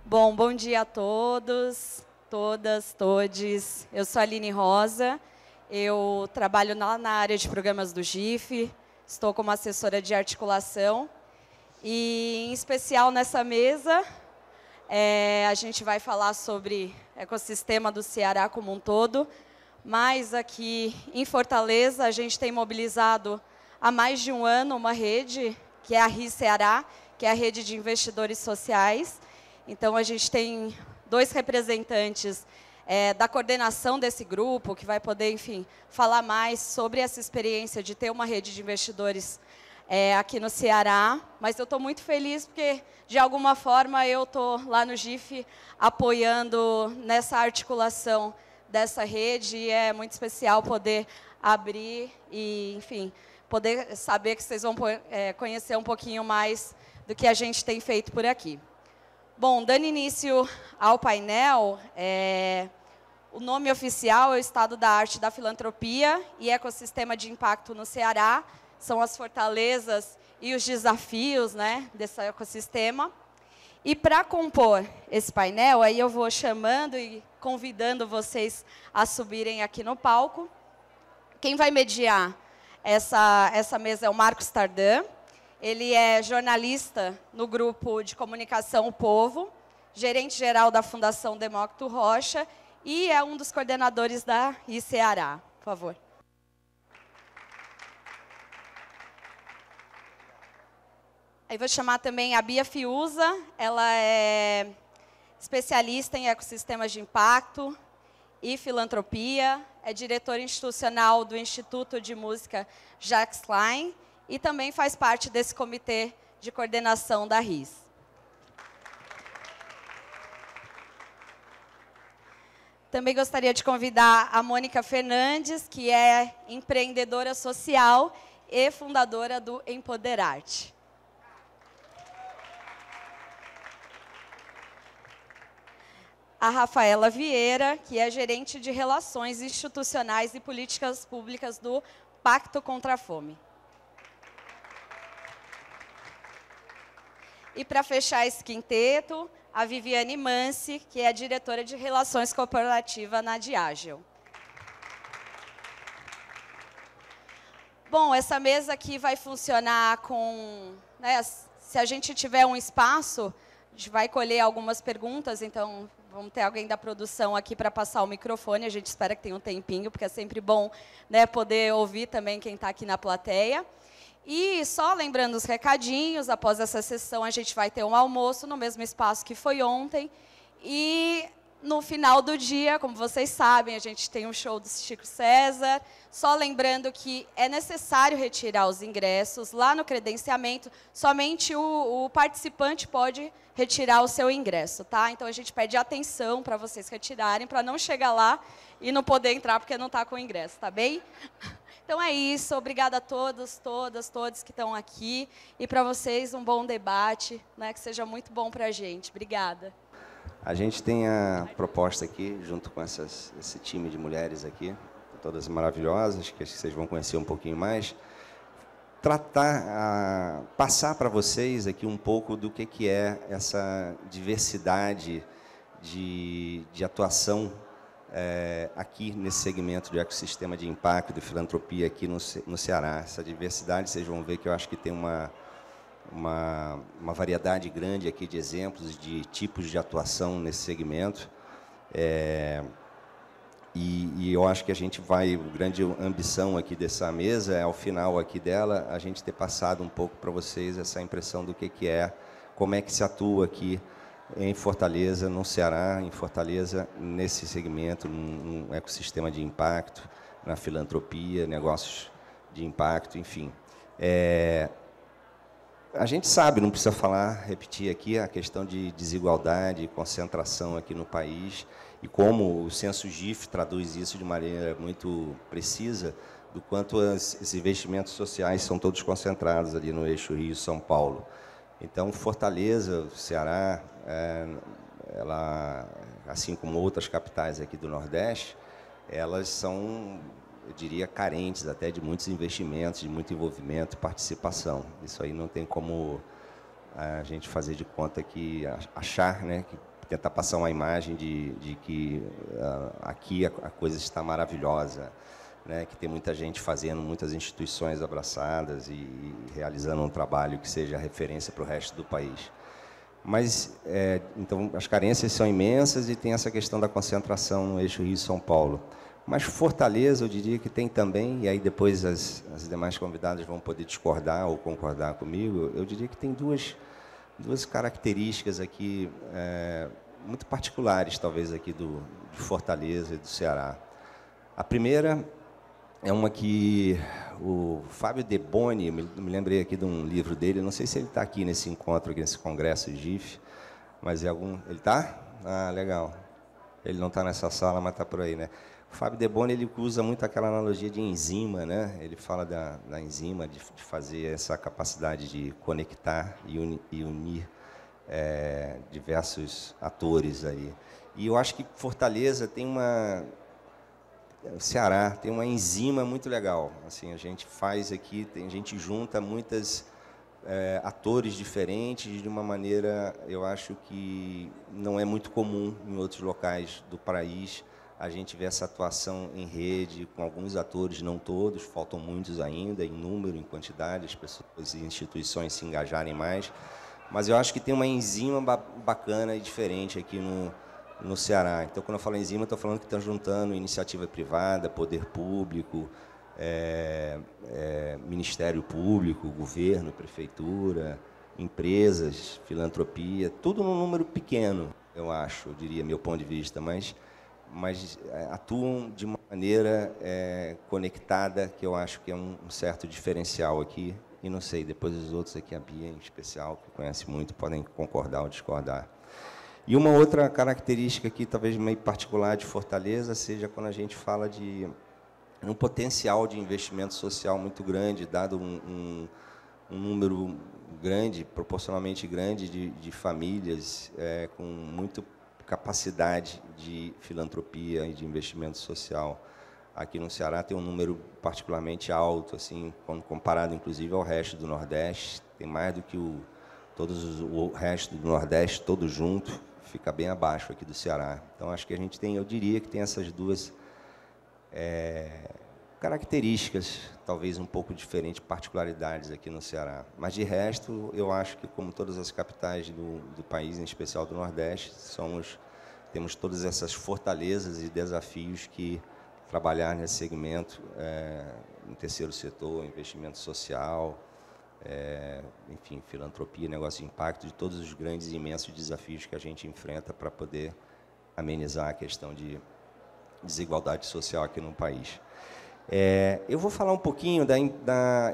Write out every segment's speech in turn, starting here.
Bom dia a todos, todas, todes. Eu sou a Aline Rosa, eu trabalho na área de programas do GIF, estou como assessora de articulação e, em especial, nessa mesa, a gente vai falar sobre o ecossistema do Ceará como um todo, mas aqui em Fortaleza a gente tem mobilizado há mais de um ano uma rede, que é a RI Ceará, que é a rede de investidores sociais. Então, a gente tem 2 representantes da coordenação desse grupo, que vai poder, enfim, falar mais sobre essa experiência de ter uma rede de investidores aqui no Ceará. Mas eu estou muito feliz porque, de alguma forma, eu estou lá no GIF apoiando nessa articulação dessa rede, e é muito especial poder abrir e, enfim, poder saber que vocês vão conhecer um pouquinho mais do que a gente tem feito por aqui. Bom, dando início ao painel, o nome oficial é o Estado da Arte da Filantropia e Ecossistema de Impacto no Ceará. São as fortalezas e os desafios, né, desse ecossistema. E para compor esse painel, aí eu vou chamando e convidando vocês a subirem aqui no palco. Quem vai mediar essa mesa é o Marcos Tardan. Ele é jornalista no grupo de comunicação O Povo, gerente-geral da Fundação Demócrito Rocha e é um dos coordenadores da RI Ceará. Por favor. Aí vou chamar também a Bia Fiuza. Ela é especialista em ecossistemas de impacto e filantropia, é diretora institucional do Instituto de Música Jacques Klein, e também faz parte desse comitê de coordenação da RIS. Também gostaria de convidar a Mônica Fernandes, que é empreendedora social e fundadora do Empoderarte. A Rafaela Vieira, que é gerente de Relações Institucionais e Políticas Públicas do Pacto contra a Fome. E, para fechar esse quinteto, a Viviane Mansi, que é a diretora de Relações Corporativas na Diageo. Bom, essa mesa aqui vai funcionar com... né, se a gente tiver um espaço, a gente vai colher algumas perguntas, então vamos ter alguém da produção aqui para passar o microfone. A gente espera que tenha um tempinho, porque é sempre bom, né, poder ouvir também quem está aqui na plateia. E só lembrando os recadinhos, após essa sessão a gente vai ter um almoço no mesmo espaço que foi ontem. E no final do dia, como vocês sabem, a gente tem um show do Chico César. Só lembrando que é necessário retirar os ingressos. Lá no credenciamento, somente o participante pode retirar o seu ingresso, tá? Então, a gente pede atenção para vocês retirarem, para não chegar lá e não poder entrar porque não está com o ingresso, tá bem? Então, é isso. Obrigada a todos, todas, todos que estão aqui. E, para vocês, um bom debate, né, que seja muito bom para a gente. Obrigada. A gente tem a proposta aqui, junto com esse time de mulheres aqui, todas maravilhosas, que vocês vão conhecer um pouquinho mais, passar para vocês aqui um pouco do que é essa diversidade de atuação aqui nesse segmento de ecossistema de impacto, de filantropia aqui no Ceará. Essa diversidade, vocês vão ver que eu acho que tem uma variedade grande aqui de exemplos, de tipos de atuação nesse segmento. E eu acho que a gente vai, a grande ambição aqui dessa mesa é, ao final aqui dela, a gente ter passado um pouco para vocês essa impressão do que é, como é que se atua aqui em Fortaleza, no Ceará, em Fortaleza, nesse segmento, num ecossistema de impacto, na filantropia, negócios de impacto, enfim. A gente sabe, não precisa repetir aqui, a questão de desigualdade, concentração aqui no país, e como o censo GIF traduz isso de maneira muito precisa, do quanto esses investimentos sociais são todos concentrados ali no eixo Rio-São Paulo. Então, Fortaleza, Ceará, ela, assim como outras capitais aqui do Nordeste, elas são, eu diria, carentes até de muitos investimentos, de muito envolvimento, participação. Isso aí não tem como a gente fazer de conta que achar, né, que tentar passar uma imagem de que aqui a coisa está maravilhosa, né? Que tem muita gente fazendo, muitas instituições abraçadas e realizando um trabalho que seja referência para o resto do país. Mas, então, as carências são imensas e tem essa questão da concentração no eixo Rio-São Paulo. Mas Fortaleza, eu diria que tem também, e aí depois as demais convidadas vão poder discordar ou concordar comigo, eu diria que tem duas características aqui muito particulares, talvez, aqui de Fortaleza e do Ceará. A primeira é uma que o Fábio Deboni, me lembrei aqui de um livro dele, não sei se ele está aqui nesse encontro, aqui nesse congresso GIF, mas é algum... Ele está? Ah, legal. Ele não está nessa sala, mas está por aí, né? O Fábio Deboni, ele usa muito aquela analogia de enzima, né? Ele fala da enzima, de fazer essa capacidade de conectar e unir diversos atores aí. E eu acho que Fortaleza tem o Ceará tem uma enzima muito legal. Assim, a gente faz aqui, a gente junta muitos atores diferentes de uma maneira, eu acho que não é muito comum em outros locais do país. A gente vê essa atuação em rede, com alguns atores, não todos, faltam muitos ainda, em número, em quantidade, as pessoas e instituições se engajarem mais. Mas eu acho que tem uma enzima bacana e diferente aqui no Ceará. Então, quando eu falo enzima, estou falando que estão juntando iniciativa privada, poder público, Ministério Público, governo, prefeitura, empresas, filantropia, tudo num número pequeno, eu acho, eu diria, meu ponto de vista, mas atuam de uma maneira conectada, que eu acho que é um certo diferencial aqui. E não sei, depois os outros aqui, a Bia em especial, que conhece muito, podem concordar ou discordar. E uma outra característica aqui, talvez meio particular de Fortaleza, seja quando a gente fala de um potencial de investimento social muito grande, dado um número grande, proporcionalmente grande, de famílias com muita capacidade de filantropia e de investimento social. Aqui no Ceará tem um número particularmente alto, assim, quando comparado, inclusive, ao resto do Nordeste. Tem mais do que o resto do Nordeste todo junto, fica bem abaixo aqui do Ceará. Então, acho que a gente tem, eu diria que tem essas duas características, talvez um pouco diferentes, particularidades aqui no Ceará. Mas, de resto, eu acho que, como todas as capitais do país, em especial do Nordeste, temos todas essas fortalezas e desafios que trabalhar nesse segmento, no terceiro setor, investimento social, enfim, filantropia, negócio de impacto, de todos os grandes e imensos desafios que a gente enfrenta para poder amenizar a questão de desigualdade social aqui no país. Eu vou falar um pouquinho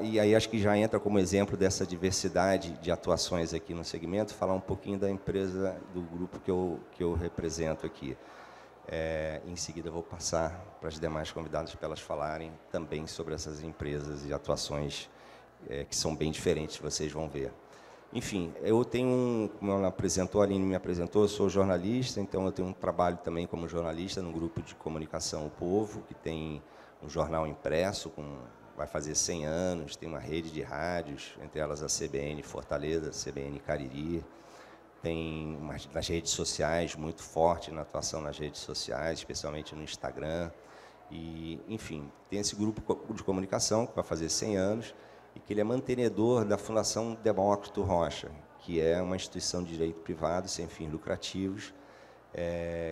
e aí acho que já entra como exemplo dessa diversidade de atuações aqui no segmento, falar um pouquinho da empresa, do grupo que eu represento aqui. Em seguida, vou passar para as demais convidadas para elas falarem também sobre essas empresas e atuações que são bem diferentes, vocês vão ver. Enfim, eu tenho, como ela apresentou, a Aline me apresentou, eu sou jornalista, então eu tenho um trabalho também como jornalista no grupo de comunicação O Povo, que tem um jornal impresso, vai fazer 100 anos, tem uma rede de rádios, entre elas a CBN Fortaleza, a CBN Cariri, tem nas redes sociais, muito forte na atuação nas redes sociais, especialmente no Instagram. E, enfim, tem esse grupo de comunicação que vai fazer 100 anos e que ele é mantenedor da Fundação Demócrito Rocha, que é uma instituição de direito privado, sem fins lucrativos,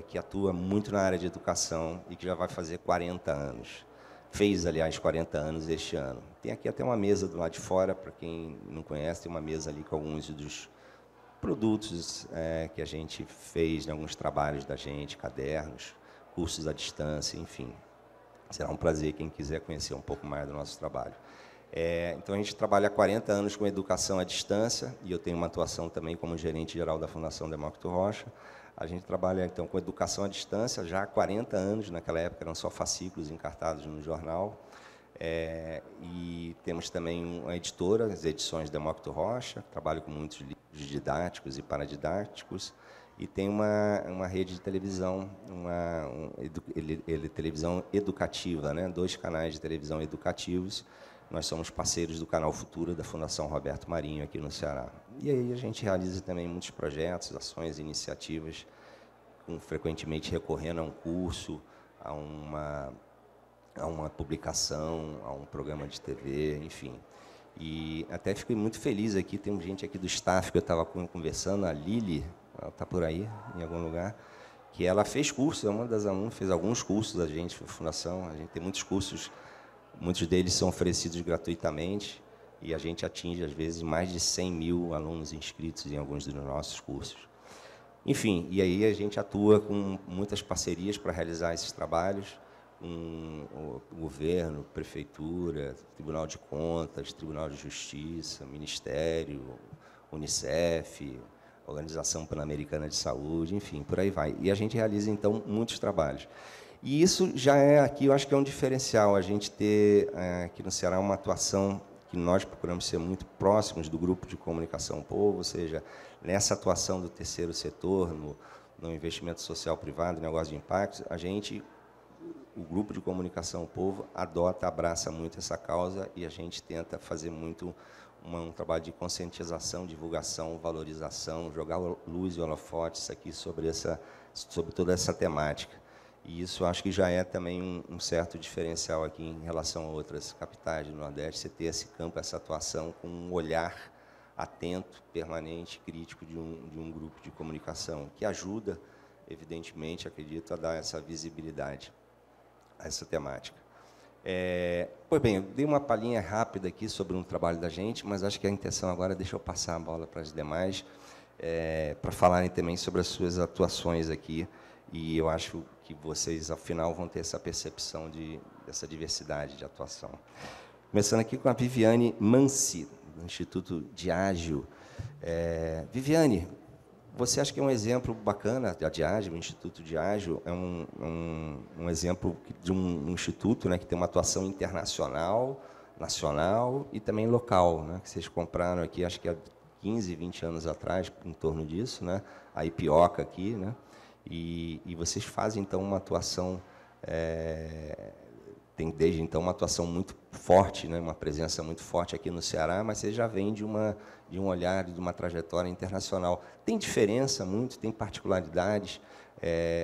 que atua muito na área de educação e que já vai fazer 40 anos. Fez, aliás, 40 anos este ano. Tem aqui até uma mesa do lado de fora, para quem não conhece, tem uma mesa ali com alguns dos produtos que a gente fez, em alguns trabalhos da gente, cadernos, cursos à distância, enfim. Será um prazer quem quiser conhecer um pouco mais do nosso trabalho. Então, a gente trabalha há 40 anos com educação à distância, e eu tenho uma atuação também como gerente geral da Fundação Demócrito Rocha. A gente trabalha, então, com educação à distância já há 40 anos, naquela época eram só fascículos encartados no jornal. E temos também uma editora, as edições Demócrito Rocha, trabalho com muitos livros didáticos e paradidáticos, e tem uma rede de televisão, televisão educativa, né? 2 canais de televisão educativos. Nós somos parceiros do Canal Futura, da Fundação Roberto Marinho, aqui no Ceará. E aí a gente realiza também muitos projetos, ações, iniciativas frequentemente recorrendo a um curso, a uma publicação, a um programa de TV, enfim. E até fiquei muito feliz aqui, tem gente aqui do staff que eu estava conversando, a Lili, ela está por aí, em algum lugar, que ela fez curso, é uma das alunas, fez alguns cursos da gente, fundação, a gente tem muitos cursos, muitos deles são oferecidos gratuitamente, e a gente atinge, às vezes, mais de 100 mil alunos inscritos em alguns dos nossos cursos. Enfim, e aí a gente atua com muitas parcerias para realizar esses trabalhos, com o governo, prefeitura, Tribunal de Contas, Tribunal de Justiça, Ministério, Unicef, Organização Pan-Americana de Saúde, enfim, por aí vai. E a gente realiza, então, muitos trabalhos. E isso já é, aqui, eu acho que é um diferencial, a gente ter aqui no Ceará uma atuação que nós procuramos ser muito próximos do grupo de comunicação povo, ou seja, nessa atuação do terceiro setor, no investimento social privado, negócio de impacto, o grupo de comunicação povo abraça muito essa causa e a gente tenta fazer muito um trabalho de conscientização, divulgação, valorização, jogar luz e holofotes aqui sobre toda essa temática. E isso acho que já é também um certo diferencial aqui em relação a outras capitais do Nordeste, você ter esse campo, essa atuação com um olhar atento, permanente, crítico de um grupo de comunicação, que ajuda, evidentemente, acredito, a dar essa visibilidade a essa temática. Pois bem, eu dei uma palhinha rápida aqui sobre um trabalho da gente, mas acho que a intenção agora, deixa eu passar a bola para as demais, para falarem também sobre as suas atuações aqui, e eu acho que vocês, afinal, vão ter essa percepção dessa diversidade de atuação. Começando aqui com a Viviane Mansi, do Instituto Diageo. Viviane, você acha que é um exemplo bacana, a Diageo, o Instituto Diageo, é um exemplo de um instituto, né, que tem uma atuação internacional, nacional e também local, né, que vocês compraram aqui, acho que há 15, 20 anos atrás, em torno disso, né, a Ipioca aqui, né, e vocês fazem, então, uma atuação, tem desde então uma atuação muito forte, né, uma presença muito forte aqui no Ceará, mas você já vem de um olhar, de uma trajetória internacional. Tem diferença muito, tem particularidades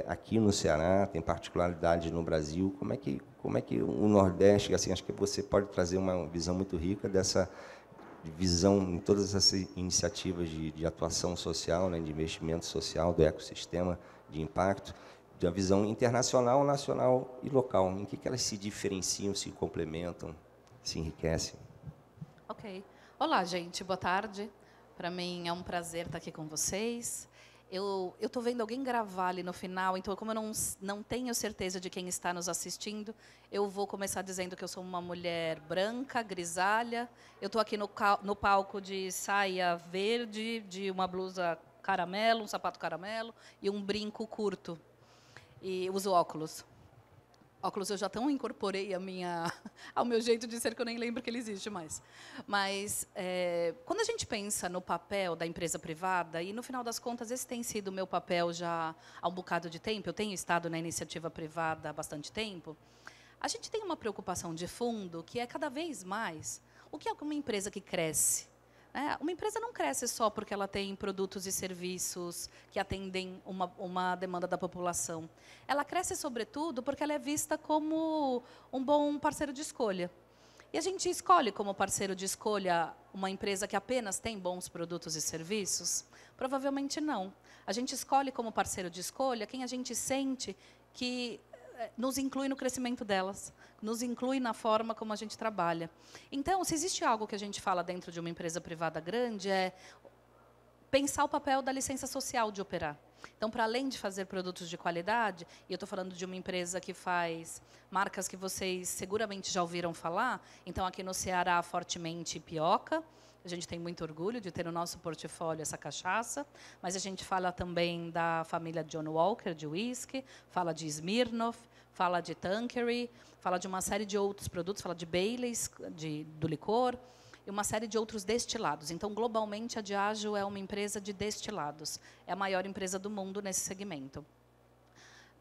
aqui no Ceará, tem particularidades no Brasil. Como é que o Nordeste, assim, acho que você pode trazer uma visão muito rica dessa visão em todas essas iniciativas de atuação social, né, de investimento social, do ecossistema de impacto, de uma visão internacional, nacional e local. Em que elas se diferenciam, se complementam, se enriquecem? Ok. Olá, gente. Boa tarde. Para mim é um prazer estar aqui com vocês. Eu estou vendo alguém gravar ali no final, então, como eu não tenho certeza de quem está nos assistindo, eu vou começar dizendo que eu sou uma mulher branca, grisalha. Eu estou aqui no palco de saia verde, de uma blusa caramelo, um sapato caramelo e um brinco curto. E uso óculos. Óculos eu já tão incorporei ao meu jeito de ser que eu nem lembro que ele existe mais. Mas, quando a gente pensa no papel da empresa privada, e, no final das contas, esse tem sido o meu papel já há um bocado de tempo, eu tenho estado na iniciativa privada há bastante tempo, a gente tem uma preocupação de fundo que é, cada vez mais, o que é uma empresa que cresce? Uma empresa não cresce só porque ela tem produtos e serviços que atendem uma demanda da população. Ela cresce, sobretudo, porque ela é vista como um bom parceiro de escolha. E a gente escolhe como parceiro de escolha uma empresa que apenas tem bons produtos e serviços? Provavelmente não. A gente escolhe como parceiro de escolha quem a gente sente que nos inclui no crescimento delas, nos inclui na forma como a gente trabalha. Então, se existe algo que a gente fala dentro de uma empresa privada grande, é pensar o papel da licença social de operar. Então, para além de fazer produtos de qualidade, e eu estou falando de uma empresa que faz marcas que vocês seguramente já ouviram falar, então, aqui no Ceará, fortemente Ipioca. A gente tem muito orgulho de ter no nosso portfólio essa cachaça, mas a gente fala também da família John Walker, de whisky, fala de Smirnoff, fala de Tanqueray, fala de uma série de outros produtos, fala de Baileys, do licor, e uma série de outros destilados. Então, globalmente, a Diageo é uma empresa de destilados. É a maior empresa do mundo nesse segmento.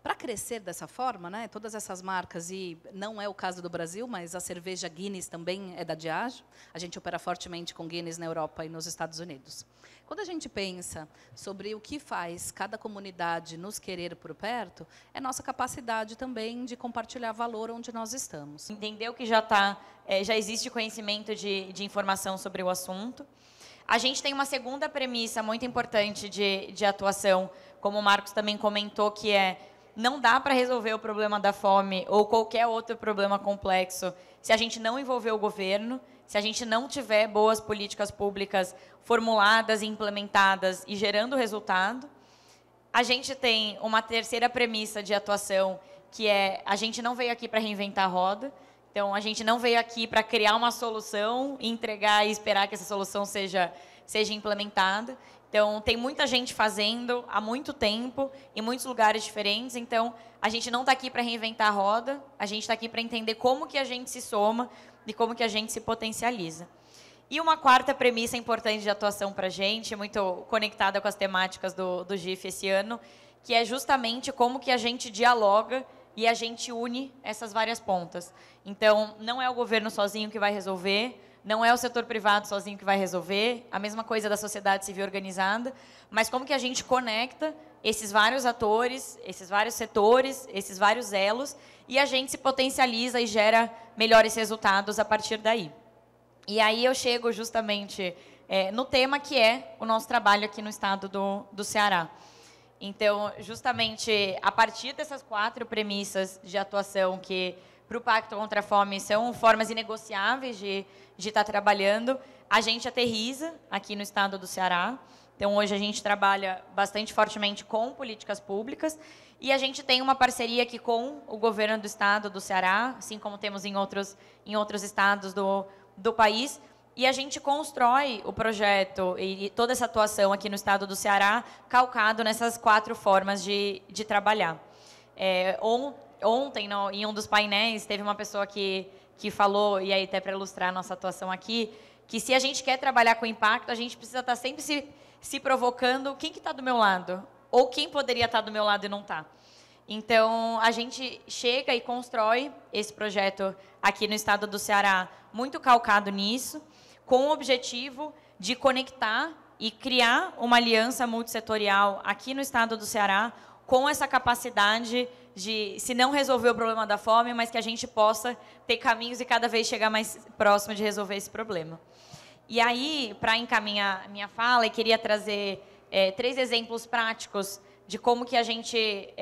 Para crescer dessa forma, né, todas essas marcas, e não é o caso do Brasil, mas a cerveja Guinness também é da Diageo, a gente opera fortemente com Guinness na Europa e nos Estados Unidos. Quando a gente pensa sobre o que faz cada comunidade nos querer por perto, é nossa capacidade também de compartilhar valor onde nós estamos. Entendeu que já existe conhecimento de informação sobre o assunto. A gente tem uma segunda premissa muito importante de atuação, como o Marcos também comentou, que é: não dá para resolver o problema da fome ou qualquer outro problema complexo se a gente não envolver o governo, se a gente não tiver boas políticas públicas formuladas e implementadas e gerando resultado. A gente tem uma terceira premissa de atuação, que é: a gente não veio aqui para reinventar a roda. Então, a gente não veio aqui para criar uma solução, entregar e esperar que essa solução seja implementada. Então, tem muita gente fazendo há muito tempo, em muitos lugares diferentes. Então, a gente não está aqui para reinventar a roda, a gente está aqui para entender como que a gente se soma e como que a gente se potencializa. E uma quarta premissa importante de atuação para a gente, muito conectada com as temáticas do GIF esse ano, que é justamente como que a gente dialoga e a gente une essas várias pontas. Então, não é o governo sozinho que vai resolver, não é o setor privado sozinho que vai resolver, a mesma coisa da sociedade civil organizada, mas como que a gente conecta esses vários atores, esses vários setores, esses vários elos, e a gente se potencializa e gera melhores resultados a partir daí. E aí eu chego justamente no tema que é o nosso trabalho aqui no estado do Ceará. Então, justamente, a partir dessas 4 premissas de atuação que, para o Pacto contra a Fome, são formas inegociáveis de estar trabalhando, a gente aterriza aqui no estado do Ceará. Então, hoje a gente trabalha bastante fortemente com políticas públicas e a gente tem uma parceria aqui com o governo do estado do Ceará, assim como temos em outros estados do país, e a gente constrói o projeto e toda essa atuação aqui no estado do Ceará calcado nessas 4 formas de trabalhar. Ontem, em um dos painéis, teve uma pessoa que falou, e aí até para ilustrar a nossa atuação aqui, que se a gente quer trabalhar com impacto, a gente precisa estar sempre se provocando quem que está do meu lado, ou quem poderia estar do meu lado e não está. Então, a gente chega e constrói esse projeto aqui no estado do Ceará, muito calcado nisso, com o objetivo de conectar e criar uma aliança multissetorial aqui no estado do Ceará, com essa capacidade de, se não resolver o problema da fome, mas que a gente possa ter caminhos e cada vez chegar mais próximo de resolver esse problema. E aí, para encaminhar minha fala, eu queria trazer 3 exemplos práticos de como que a gente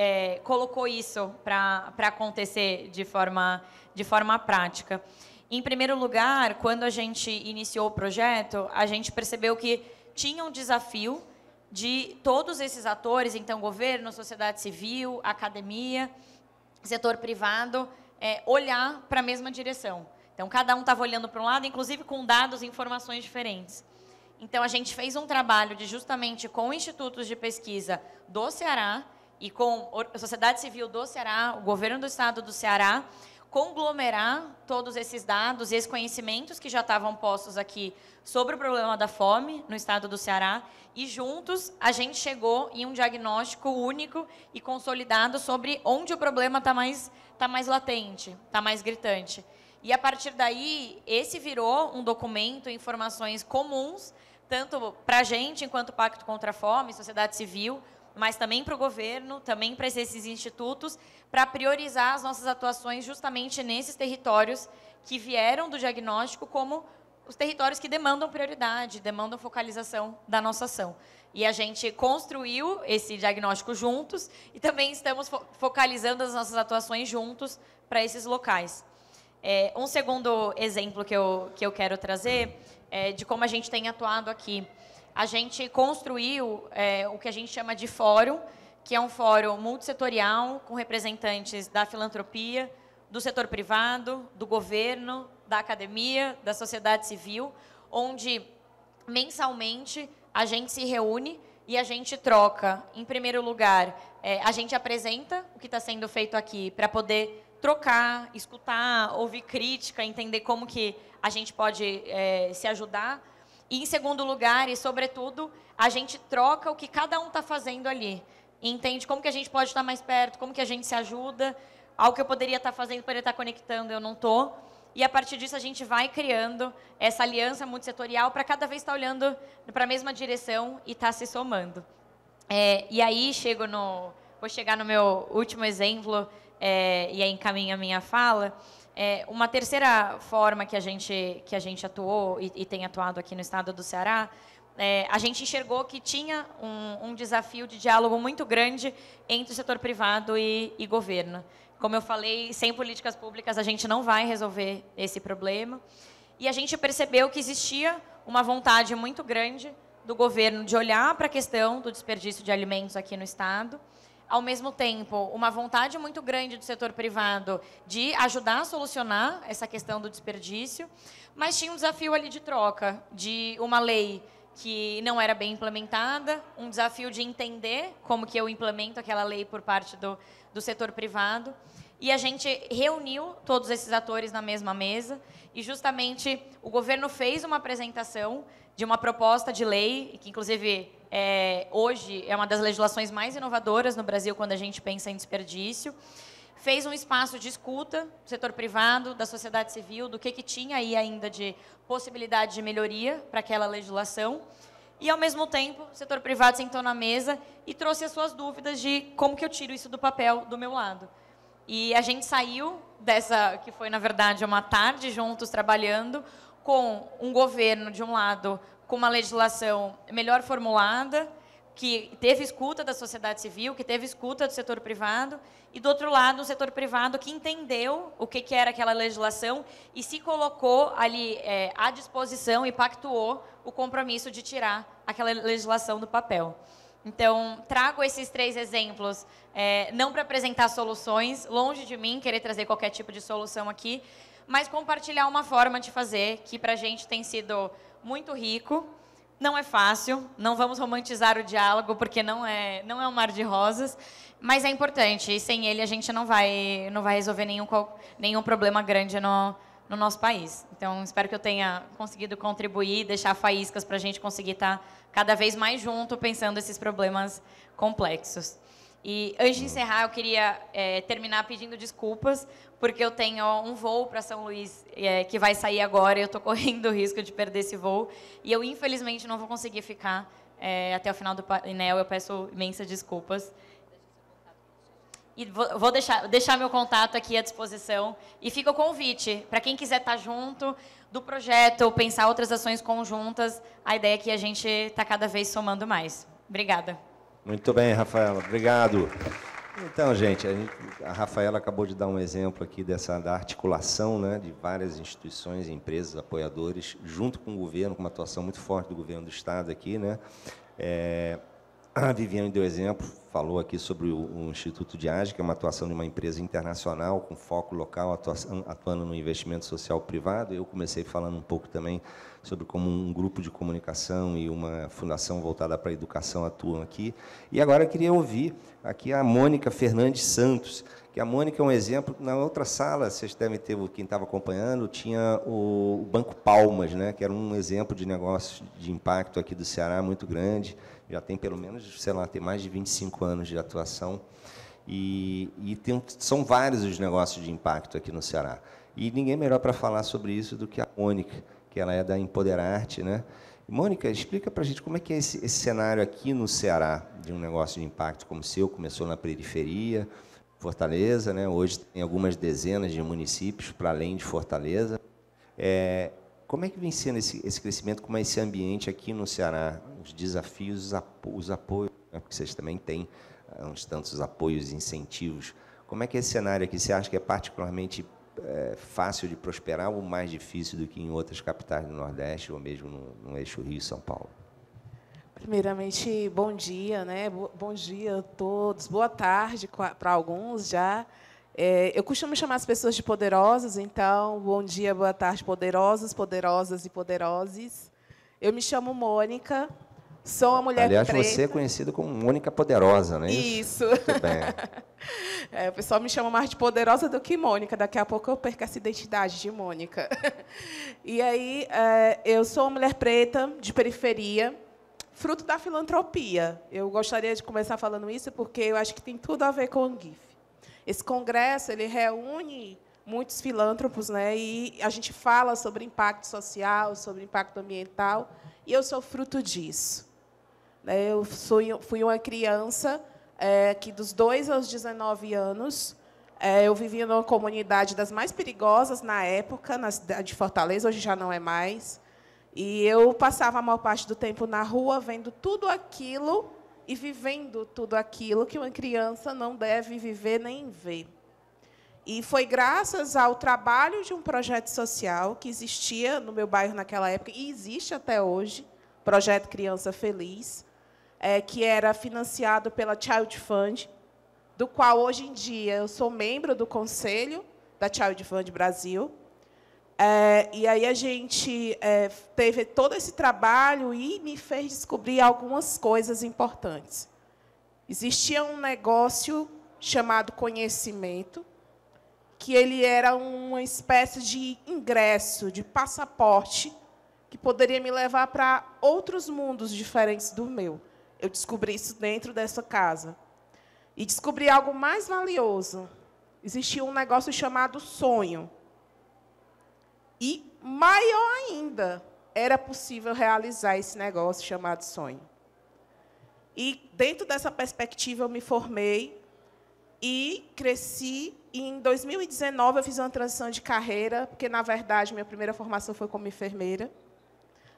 colocou isso para acontecer de forma prática. Em primeiro lugar, quando a gente iniciou o projeto, a gente percebeu que tinha um desafio de todos esses atores, então governo, sociedade civil, academia, setor privado, olhar para a mesma direção. Então, cada um estava olhando para um lado, inclusive com dados e informações diferentes. Então, a gente fez um trabalho justamente com institutos de pesquisa do Ceará e com a sociedade civil do Ceará, o governo do estado do Ceará, conglomerar todos esses dados e esses conhecimentos que já estavam postos aqui sobre o problema da fome no estado do Ceará, e juntos a gente chegou em um diagnóstico único e consolidado sobre onde o problema está mais latente, está mais gritante. E a partir daí, esse virou um documento, informações comuns, tanto para a gente, enquanto Pacto contra a Fome, sociedade civil, mas também para o governo, também para esses institutos, para priorizar as nossas atuações justamente nesses territórios que vieram do diagnóstico como os territórios que demandam prioridade, demandam focalização da nossa ação. E a gente construiu esse diagnóstico juntos e também estamos focalizando as nossas atuações juntos para esses locais. Um segundo exemplo que eu quero trazer é de como a gente tem atuado aqui. A gente construiu o que a gente chama de fórum, que é um fórum multissetorial, com representantes da filantropia, do setor privado, do governo, da academia, da sociedade civil, onde, mensalmente, a gente se reúne e a gente troca. Em primeiro lugar, a gente apresenta o que está sendo feito aqui, para poder trocar, escutar, ouvir crítica, entender como que a gente pode se ajudar. E, em segundo lugar, e sobretudo, a gente troca o que cada um está fazendo ali. e entende como que a gente pode estar mais perto, como que a gente se ajuda, algo que eu poderia estar fazendo, poderia estar conectando, eu não estou. E, a partir disso, a gente vai criando essa aliança multissetorial para cada vez estar olhando para a mesma direção e estar se somando. E aí, vou chegar no meu último exemplo, e aí encaminho a minha fala. Uma terceira forma que a gente atuou e tem atuado aqui no estado do Ceará, a gente enxergou que tinha um desafio de diálogo muito grande entre o setor privado e governo. Como eu falei, sem políticas públicas a gente não vai resolver esse problema. E a gente percebeu que existia uma vontade muito grande do governo de olhar para a questão do desperdício de alimentos aqui no estado. Ao mesmo tempo, uma vontade muito grande do setor privado de ajudar a solucionar essa questão do desperdício, mas tinha um desafio ali de troca, de uma lei que não era bem implementada, um desafio de entender como que eu implemento aquela lei por parte do setor privado. E a gente reuniu todos esses atores na mesma mesa e, justamente, o governo fez uma apresentação de uma proposta de lei, que, inclusive, hoje é uma das legislações mais inovadoras no Brasil quando a gente pensa em desperdício. Fez um espaço de escuta do setor privado, da sociedade civil, do que tinha aí ainda de possibilidade de melhoria para aquela legislação. E, ao mesmo tempo, o setor privado sentou na mesa e trouxe as suas dúvidas de como que eu tiro isso do papel do meu lado. E a gente saiu dessa, que foi, na verdade, uma tarde juntos trabalhando, com um governo, de um lado, com uma legislação melhor formulada, que teve escuta da sociedade civil, que teve escuta do setor privado, e, do outro lado, o setor privado que entendeu o que era aquela legislação e se colocou ali à disposição e pactuou o compromisso de tirar aquela legislação do papel. Então, trago esses 3 exemplos, não para apresentar soluções, longe de mim querer trazer qualquer tipo de solução aqui, mas compartilhar uma forma de fazer que, para a gente, tem sido muito rico. Não é fácil, não vamos romantizar o diálogo, porque não é um mar de rosas, mas é importante, e sem ele a gente não vai resolver nenhum problema grande no nosso país. Então, espero que eu tenha conseguido contribuir, deixar faíscas para a gente conseguir estar cada vez mais junto, pensando esses problemas complexos. E, antes de encerrar, eu queria terminar pedindo desculpas, porque eu tenho um voo para São Luís que vai sair agora, e eu estou correndo o risco de perder esse voo, e eu, infelizmente, não vou conseguir ficar até o final do painel. Eu peço imensas desculpas. E vou deixar meu contato aqui à disposição. E fica o convite para quem quiser estar junto do projeto, ou pensar outras ações conjuntas. A ideia é que a gente está cada vez somando mais. Obrigada. Muito bem, Rafaela. Obrigado. Então, gente, a Rafaela acabou de dar um exemplo aqui da articulação, né, de várias instituições, empresas, apoiadores, junto com o governo, com uma atuação muito forte do governo do Estado aqui, né? A Viviane deu exemplo, falou aqui sobre o Instituto de Age, que é uma atuação de uma empresa internacional com foco local, atuando no investimento social privado. Eu comecei falando um pouco também sobre como um grupo de comunicação e uma fundação voltada para a educação atuam aqui. E agora eu queria ouvir aqui a Mônica Fernandes Santos, que a Mônica é um exemplo. Na outra sala, vocês devem ter, quem estava acompanhando, tinha o Banco Palmas, né, que era um exemplo de negócio de impacto aqui do Ceará muito grande. Já tem pelo menos, sei lá, tem mais de 25 anos de atuação. E são vários os negócios de impacto aqui no Ceará. E ninguém melhor para falar sobre isso do que a Mônica, que ela é da Empoderarte, né? Mônica, explica para a gente como é que é esse cenário aqui no Ceará, de um negócio de impacto como o seu, começou na periferia, Fortaleza, né? Hoje tem algumas dezenas de municípios para além de Fortaleza. Como é que vem sendo esse crescimento, como é esse ambiente aqui no Ceará, os desafios, os apoios, né? Porque vocês também têm uns tantos apoios e incentivos. Como é que é esse cenário aqui? Você acha que é particularmente fácil de prosperar ou mais difícil do que em outras capitais do Nordeste ou mesmo no eixo Rio e São Paulo? Primeiramente, bom dia, né? Bom dia a todos. Boa tarde para alguns já. Eu costumo chamar as pessoas de poderosas, então, bom dia, boa tarde, poderosos, poderosas e poderoses. Eu me chamo Mônica, sou uma mulher preta. Aliás, você é conhecida como Mônica Poderosa, não é isso? Isso. Muito bem. O pessoal me chama mais de poderosa do que Mônica. Daqui a pouco eu perco essa identidade de Mônica. E aí, eu sou uma mulher preta, de periferia. fruto da filantropia. Eu gostaria de começar falando isso porque eu acho que tem tudo a ver com o GIF. Esse congresso ele reúne muitos filântropos, né? E a gente fala sobre impacto social, sobre impacto ambiental, e eu sou fruto disso. Eu fui uma criança que, dos 2 aos 19 anos, eu vivia numa comunidade das mais perigosas na época, na cidade de Fortaleza, hoje já não é mais. E eu passava a maior parte do tempo na rua, vendo tudo aquilo e vivendo tudo aquilo que uma criança não deve viver nem ver. E foi graças ao trabalho de um projeto social que existia no meu bairro naquela época, e existe até hoje, Projeto Criança Feliz, que era financiado pela Child Fund, do qual, hoje em dia, eu sou membro do conselho da Child Fund Brasil. E aí a gente teve todo esse trabalho e me fez descobrir algumas coisas importantes. Existia um negócio chamado conhecimento, que ele era uma espécie de ingresso, de passaporte, que poderia me levar para outros mundos diferentes do meu. Eu descobri isso dentro dessa casa. E descobri algo mais valioso. Existia um negócio chamado sonho. E, maior ainda, era possível realizar esse negócio chamado sonho. E, dentro dessa perspectiva, eu me formei e cresci. E, em 2019, eu fiz uma transição de carreira, porque, na verdade, minha primeira formação foi como enfermeira.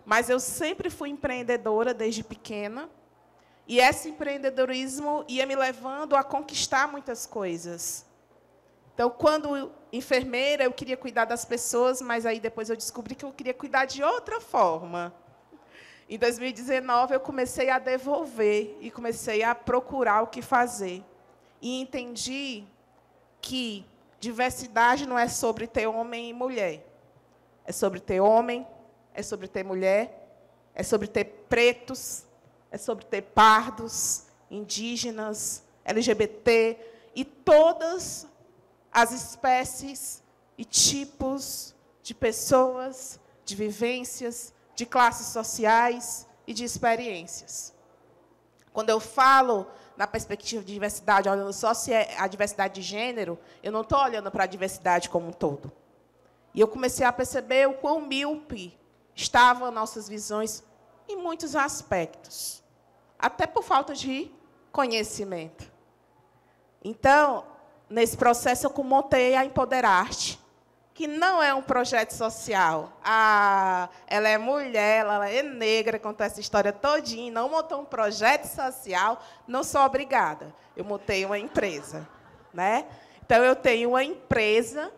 Mas eu sempre fui empreendedora desde pequena. E esse empreendedorismo ia me levando a conquistar muitas coisas. Então, quando enfermeira, eu queria cuidar das pessoas, mas aí depois eu descobri que eu queria cuidar de outra forma. Em 2019, eu comecei a devolver e comecei a procurar o que fazer. E entendi que diversidade não é sobre ter homem e mulher. É sobre ter homem, é sobre ter mulher, é sobre ter pretos, é sobre ter pardos, indígenas, LGBT e todas as espécies e tipos de pessoas, de vivências, de classes sociais e de experiências. Quando eu falo na perspectiva de diversidade, olhando só se é a diversidade de gênero, eu não estou olhando para a diversidade como um todo. E eu comecei a perceber o quão míope estavam nossas visões em muitos aspectos, até por falta de conhecimento. Então, nesse processo, eu montei a Empoderarte, que não é um projeto social. Ela é mulher, ela é negra, contou essa história todinha, não montou um projeto social, não sou obrigada. Eu montei uma empresa, né? Então, eu tenho uma empresa,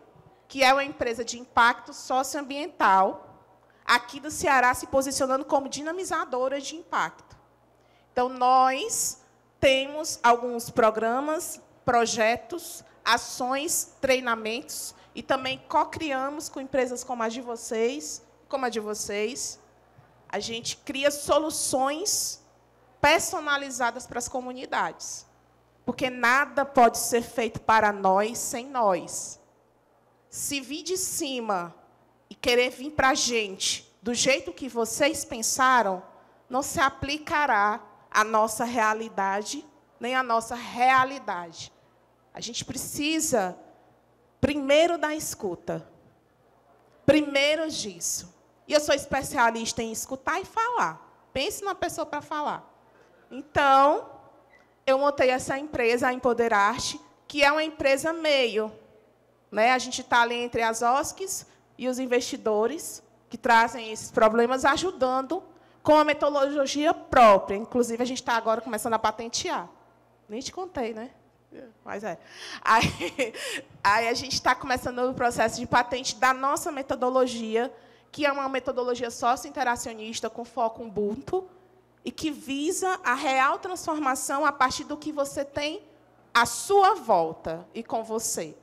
que é uma empresa de impacto socioambiental, aqui do Ceará, se posicionando como dinamizadora de impacto. Então, nós temos alguns programas, projetos, ações, treinamentos, e também co-criamos com empresas como a de vocês, a gente cria soluções personalizadas para as comunidades. Porque nada pode ser feito para nós sem nós. Se vir de cima e querer vir para a gente do jeito que vocês pensaram, não se aplicará à nossa realidade, nem à nossa realidade. A gente precisa, primeiro, da escuta. Primeiro disso. E eu sou especialista em escutar e falar. Pense numa pessoa para falar. Então, eu montei essa empresa, a Empoderarte, que é uma empresa meio. Né? A gente está ali entre as OSCs e os investidores que trazem esses problemas, ajudando com a metodologia própria. Inclusive, a gente está agora começando a patentear. Nem te contei, né? Mas é. Aí a gente está começando o processo de patente da nossa metodologia, que é uma metodologia socio-interacionista com foco Ubuntu, e que visa a real transformação a partir do que você tem à sua volta e com você.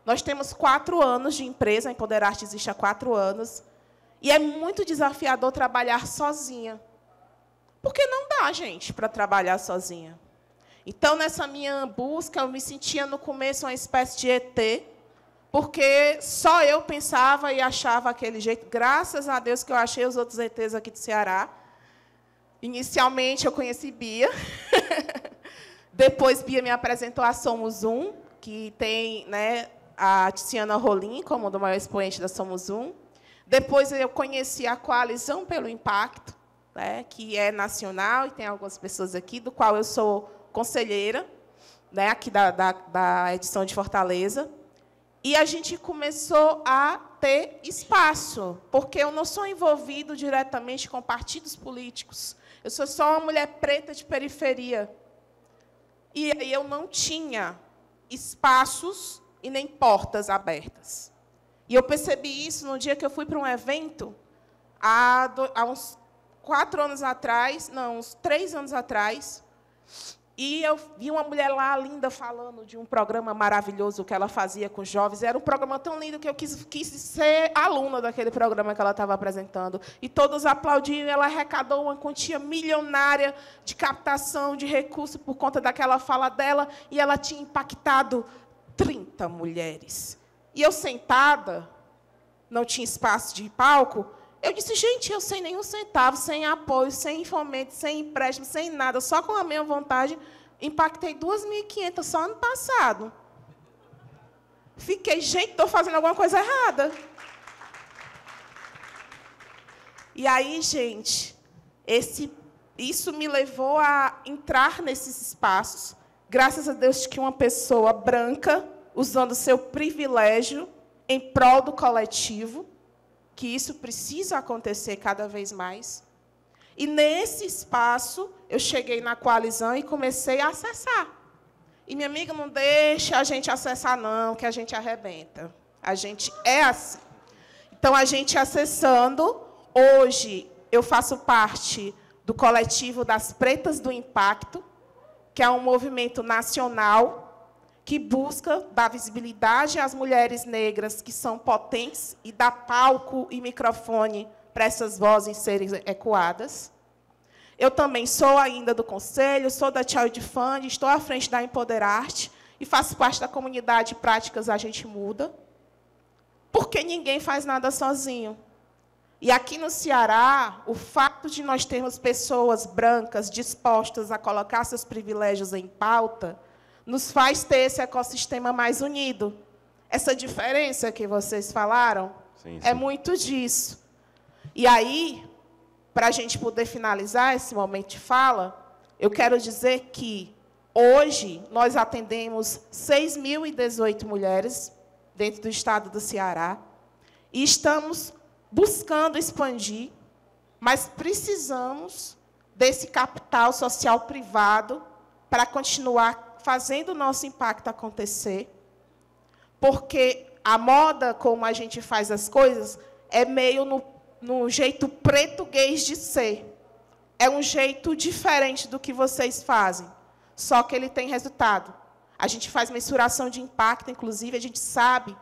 Nós temos 4 anos de empresa, a Empoderarte existe há 4 anos, e é muito desafiador trabalhar sozinha. Porque não dá, gente, para trabalhar sozinha. Então, nessa minha busca, eu me sentia, no começo, uma espécie de ET, porque só eu pensava e achava aquele jeito. Graças a Deus que eu achei os outros ETs aqui do Ceará. Inicialmente, eu conheci Bia. Depois, Bia me apresentou a Somos Um, que tem, né, a Tiziana Rolim como do maior expoente da Somos Um. Depois, eu conheci a Coalizão pelo Impacto, né, que é nacional, e tem algumas pessoas aqui, do qual eu sou conselheira, né, aqui da edição de Fortaleza. E a gente começou a ter espaço, porque eu não sou envolvido diretamente com partidos políticos. Eu sou só uma mulher preta de periferia. E aí eu não tinha espaços e nem portas abertas. E eu percebi isso no dia que eu fui para um evento, há uns 4 anos atrás, não, uns 3 anos atrás, e eu vi uma mulher lá, linda, falando de um programa maravilhoso que ela fazia com jovens. Era um programa tão lindo que eu quis ser aluna daquele programa que ela estava apresentando. E todos aplaudiam. Ela arrecadou uma quantia milionária de captação de recursos por conta daquela fala dela, e ela tinha impactado 30 mulheres. E eu, sentada, não tinha espaço de palco, eu disse, gente, eu sem nenhum centavo, sem apoio, sem fomento, sem empréstimo, sem nada, só com a minha vontade, impactei 2.500 só ano passado. Fiquei, gente, estou fazendo alguma coisa errada. E aí, gente, isso me levou a entrar nesses espaços, graças a Deus que uma pessoa branca, usando seu privilégio em prol do coletivo, que isso precisa acontecer cada vez mais. E, nesse espaço, eu cheguei na coalizão e comecei a acessar. E, minha amiga, não deixa a gente acessar, não, que a gente arrebenta. A gente é assim. Então, a gente acessando, hoje, eu faço parte do coletivo das Pretas do Impacto, que é um movimento nacional que busca dar visibilidade às mulheres negras que são potentes e dar palco e microfone para essas vozes serem ecoadas. Eu também sou ainda do Conselho, sou da Child Fund, estou à frente da Empoderarte e faço parte da comunidade Práticas A Gente Muda, porque ninguém faz nada sozinho. E aqui no Ceará, o fato de nós termos pessoas brancas dispostas a colocar seus privilégios em pauta nos faz ter esse ecossistema mais unido. Essa diferença que vocês falaram é muito disso. E aí, para a gente poder finalizar esse momento de fala, eu quero dizer que, hoje, nós atendemos 6.018 mulheres dentro do estado do Ceará e estamos buscando expandir, mas precisamos desse capital social privado para continuar fazendo o nosso impacto acontecer, porque a moda como a gente faz as coisas é meio no jeito português de ser. É um jeito diferente do que vocês fazem, só que ele tem resultado. A gente faz mensuração de impacto, inclusive, a gente sabe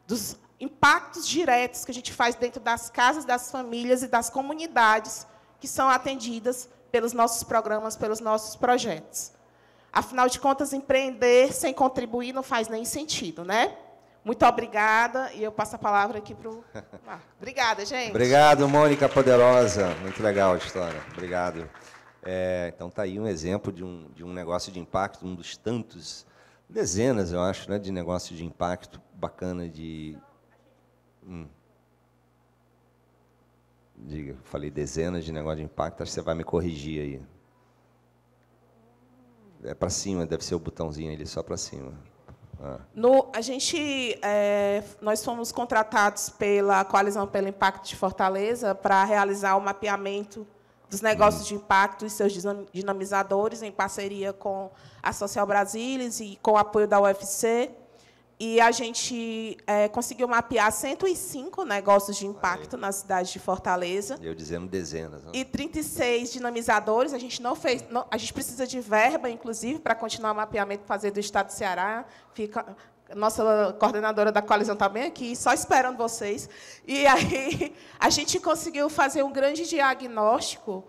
dos impactos diretos que a gente faz dentro das casas, das famílias e das comunidades que são atendidas pelos nossos programas, pelos nossos projetos. Afinal de contas, empreender sem contribuir não faz nem sentido, né? Muito obrigada, e eu passo a palavra aqui para o Marco. Obrigada, gente. Obrigado, Mônica Poderosa. Muito legal a história. Obrigado. Então, está aí um exemplo de um negócio de impacto, um dos tantos, dezenas, eu acho, né, de negócio de impacto bacana de... Diga, falei dezenas de negócio de impacto, acho que você vai me corrigir aí. É para cima, deve ser o botãozinho ali, só para cima. Nós fomos contratados pela Coalizão pelo Impacto de Fortaleza para realizar o mapeamento dos negócios de impacto e seus dinamizadores, em parceria com a Social Brasilis e com o apoio da UFC. E a gente conseguiu mapear 105 negócios de impacto na cidade de Fortaleza. Eu dizendo dezenas. Não? E 36 dinamizadores. A gente não fez, a gente precisa de verba, inclusive, para continuar o mapeamento fazer do estado do Ceará. Nossa coordenadora da coalizão está bem aqui, só esperando vocês. E aí a gente conseguiu fazer um grande diagnóstico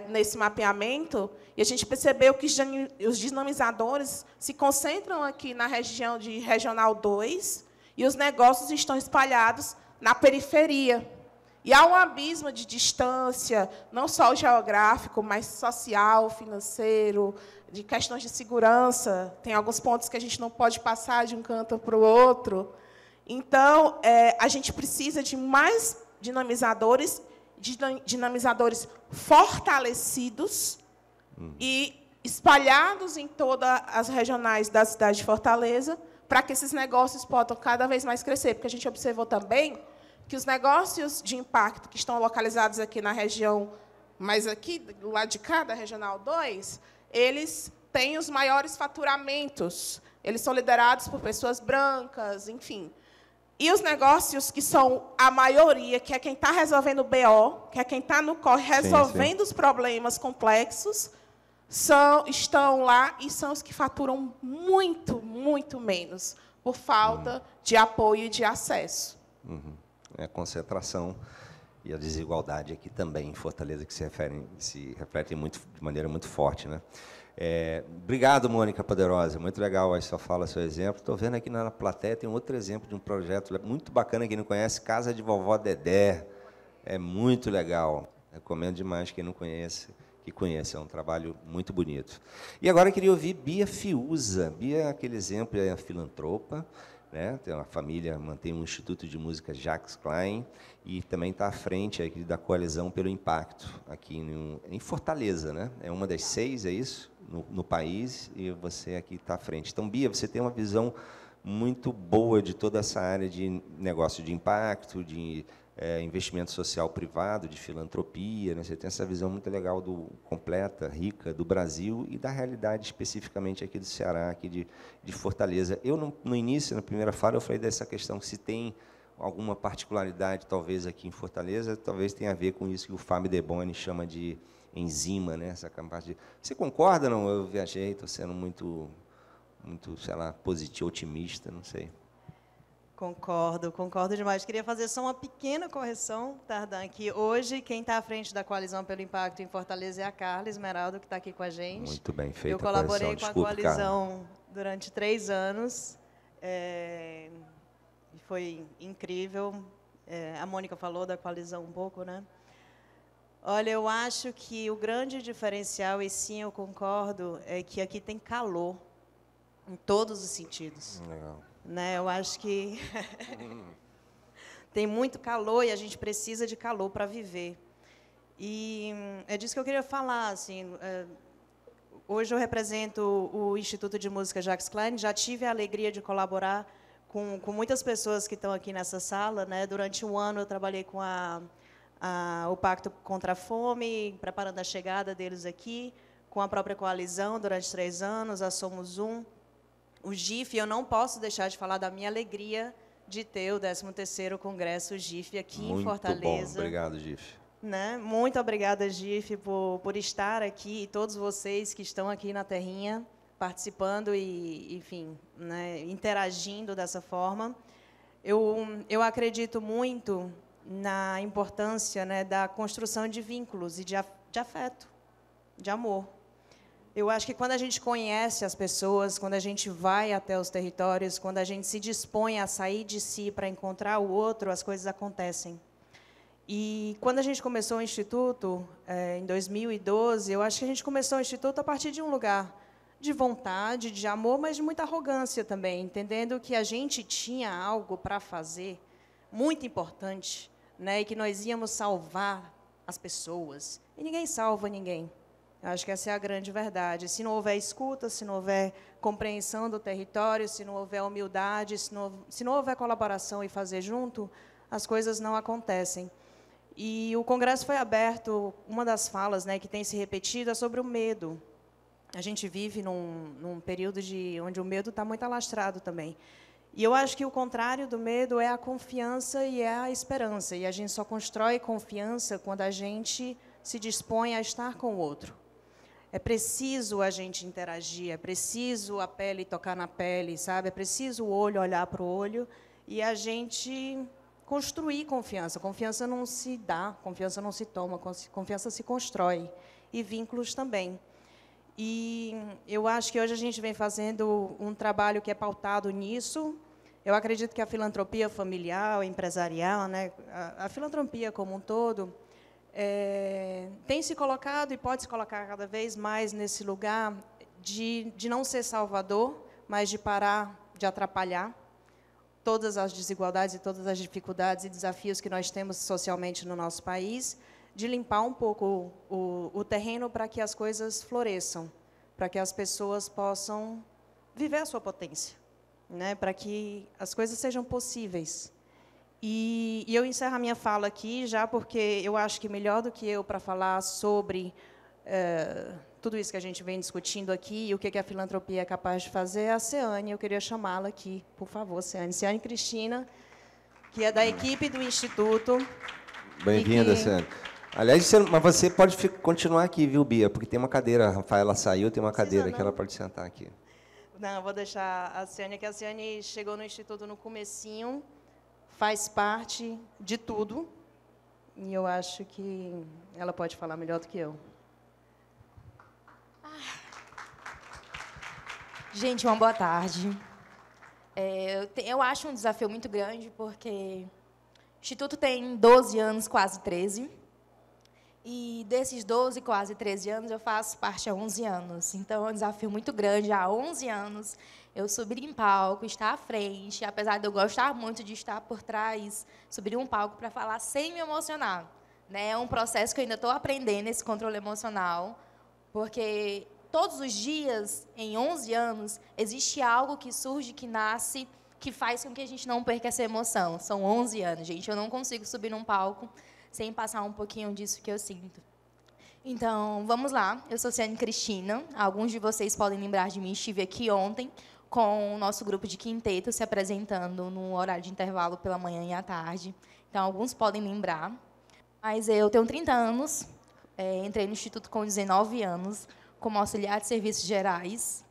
nesse mapeamento, e a gente percebeu que os dinamizadores se concentram aqui na região de Regional 2, e os negócios estão espalhados na periferia. E há um abismo de distância, não só geográfico, mas social, financeiro, de questões de segurança. Tem alguns pontos que a gente não pode passar de um canto para o outro. Então, a gente precisa de mais dinamizadores fortalecidos e espalhados em todas as regionais da cidade de Fortaleza, para que esses negócios possam cada vez mais crescer. Porque a gente observou também que os negócios de impacto que estão localizados aqui na região, mas aqui, do lado de cá, da Regional 2, eles têm os maiores faturamentos. Eles são liderados por pessoas brancas, enfim. E os negócios que são a maioria, que é quem está resolvendo o BO, que é quem está no corre, resolvendo os problemas complexos, estão lá e são os que faturam muito, muito menos, por falta de apoio e de acesso. A concentração e a desigualdade aqui também em Fortaleza, que se refletem muito, de maneira muito forte, né? Obrigado, Mônica Poderosa. Muito legal a sua fala, seu exemplo. Estou vendo aqui na plateia, tem outro exemplo de um projeto muito bacana, quem não conhece, Casa de Vovó Dedé. É muito legal. Recomendo demais quem não conhece, que conheça. É um trabalho muito bonito. E agora eu queria ouvir Bia Fiuza. Bia é aquele exemplo, é filantropa, né? Tem uma família, mantém um Instituto de Música Jacques Klein e também está à frente aqui da Coalizão pelo Impacto, aqui em Fortaleza, né? É uma das 6, é isso? No país, e você aqui está à frente. Então, Bia, você tem uma visão muito boa de toda essa área de negócio de impacto, de investimento social privado, de filantropia, né? Você tem essa visão muito legal, completa, rica, do Brasil e da realidade especificamente aqui do Ceará, aqui de Fortaleza. Eu, no início, na primeira fala, eu falei dessa questão, se tem alguma particularidade, talvez, aqui em Fortaleza, talvez tenha a ver com isso que o Fábio Deboni chama de enzima, né? Essa capacidade. Você concorda, não? Eu viajei, estou sendo muito, sei lá, positivo, otimista, não sei. Concordo demais. Queria fazer só uma pequena correção, Tardan, que hoje quem está à frente da Coalizão pelo Impacto em Fortaleza é a Carla Esmeraldo, que está aqui com a gente. Muito bem feita. Eu colaborei com a Coalizão durante 3 anos. E foi incrível. A Mônica falou da Coalizão um pouco, né? Olha, eu acho que o grande diferencial, e sim, eu concordo, é que aqui tem calor, em todos os sentidos. Legal. Né? Eu acho que tem muito calor e a gente precisa de calor para viver. E é disso que eu queria falar. Assim, hoje eu represento o Instituto de Música Jacques Klein, já tive a alegria de colaborar com muitas pessoas que estão aqui nessa sala. Né? Durante um ano eu trabalhei com o Pacto contra a Fome, preparando a chegada deles aqui, com a própria coalizão durante 3 anos, a Somos Um. O GIF, eu não posso deixar de falar da minha alegria de ter o 13º Congresso GIF aqui em Fortaleza. Muito bom, obrigado, GIF. Né? Muito obrigada, GIF, por estar aqui, e todos vocês que estão aqui na terrinha, participando e, enfim, né, interagindo dessa forma. Eu acredito muito na importância, né, da construção de vínculos e de afeto, de amor. Eu acho que quando a gente conhece as pessoas, quando a gente vai até os territórios, quando a gente se dispõe a sair de si para encontrar o outro, as coisas acontecem. E quando a gente começou o Instituto, em 2012, eu acho que a gente começou o Instituto a partir de um lugar de vontade, de amor, mas de muita arrogância também, entendendo que a gente tinha algo para fazer muito importante, né, e que nós íamos salvar as pessoas. E ninguém salva ninguém. Eu acho que essa é a grande verdade. Se não houver escuta, se não houver compreensão do território, se não houver humildade, se não houver colaboração e fazer junto, as coisas não acontecem. E o Congresso foi aberto, uma das falas, né, que tem se repetido é sobre o medo. A gente vive num período onde o medo está muito alastrado também. E eu acho que o contrário do medo é a confiança e é a esperança. E a gente só constrói confiança quando a gente se dispõe a estar com o outro. É preciso a gente interagir, é preciso a pele tocar na pele, sabe? É preciso o olho olhar para o olho e a gente construir confiança. Confiança não se dá, confiança não se toma, confiança se constrói. E vínculos também. E eu acho que hoje a gente vem fazendo um trabalho que é pautado nisso. Eu acredito que a filantropia familiar, empresarial, né, a filantropia como um todo, tem se colocado e pode se colocar cada vez mais nesse lugar de não ser salvador, mas de parar de atrapalhar todas as desigualdades e todas as dificuldades e desafios que nós temos socialmente no nosso país, de limpar um pouco o terreno para que as coisas floresçam, para que as pessoas possam viver a sua potência, né, para que as coisas sejam possíveis. E eu encerro a minha fala aqui, já porque eu acho que melhor do que eu para falar sobre tudo isso que a gente vem discutindo aqui e o que a filantropia é capaz de fazer é a Ceane. Eu queria chamá-la aqui, por favor, Ceane. Ceane Cristina, que é da equipe do Instituto. Bem-vinda, Ceane. Aliás, mas você pode continuar aqui, viu, Bia? Porque tem uma cadeira, a Rafaela saiu, tem uma cadeira que ela pode sentar aqui. Não, eu vou deixar a Ceane, que a Ceane chegou no Instituto no comecinho, faz parte de tudo, e eu acho que ela pode falar melhor do que eu. Gente, uma boa tarde. Eu acho um desafio muito grande, porque o Instituto tem 12 anos, quase 13, e desses 12, quase 13 anos, eu faço parte há 11 anos. Então, é um desafio muito grande. Há 11 anos, eu subir em palco, estar à frente, apesar de eu gostar muito de estar por trás, subir um palco para falar sem me emocionar. Né? É um processo que eu ainda estou aprendendo, esse controle emocional, porque todos os dias, em 11 anos, existe algo que surge, que nasce, que faz com que a gente não perca essa emoção. São 11 anos, gente. Eu não consigo subir num palco sem passar um pouquinho disso que eu sinto. Então, vamos lá. Eu sou Ceane Cristina. Alguns de vocês podem lembrar de mim. Estive aqui ontem com o nosso grupo de quinteto se apresentando no horário de intervalo pela manhã e à tarde. Então, alguns podem lembrar. Mas eu tenho 30 anos, entrei no Instituto com 19 anos, como auxiliar de serviços gerais,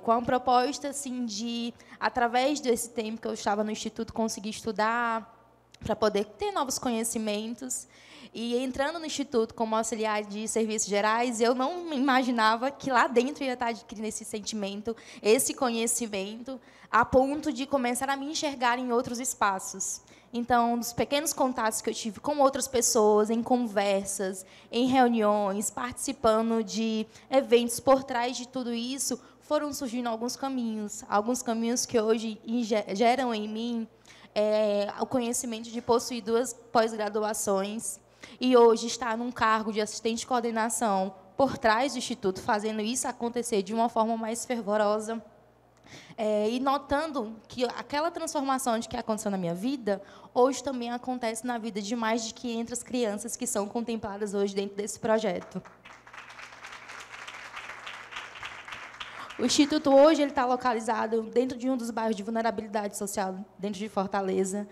com a proposta assim, de, através desse tempo que eu estava no Instituto, conseguir estudar, para poder ter novos conhecimentos. E entrando no Instituto como auxiliar de serviços gerais, eu não imaginava que lá dentro ia estar adquirindo esse sentimento, esse conhecimento, a ponto de começar a me enxergar em outros espaços. Então, dos pequenos contatos que eu tive com outras pessoas, em conversas, em reuniões, participando de eventos por trás de tudo isso, foram surgindo alguns caminhos que hoje geram em mim o conhecimento de possuir 2 pós-graduações e hoje estar num cargo de assistente de coordenação por trás do Instituto, fazendo isso acontecer de uma forma mais fervorosa. E notando que aquela transformação que aconteceu na minha vida, hoje também acontece na vida de mais de 500 crianças que são contempladas hoje dentro desse projeto. O Instituto hoje está localizado dentro de um dos bairros de vulnerabilidade social, dentro de Fortaleza,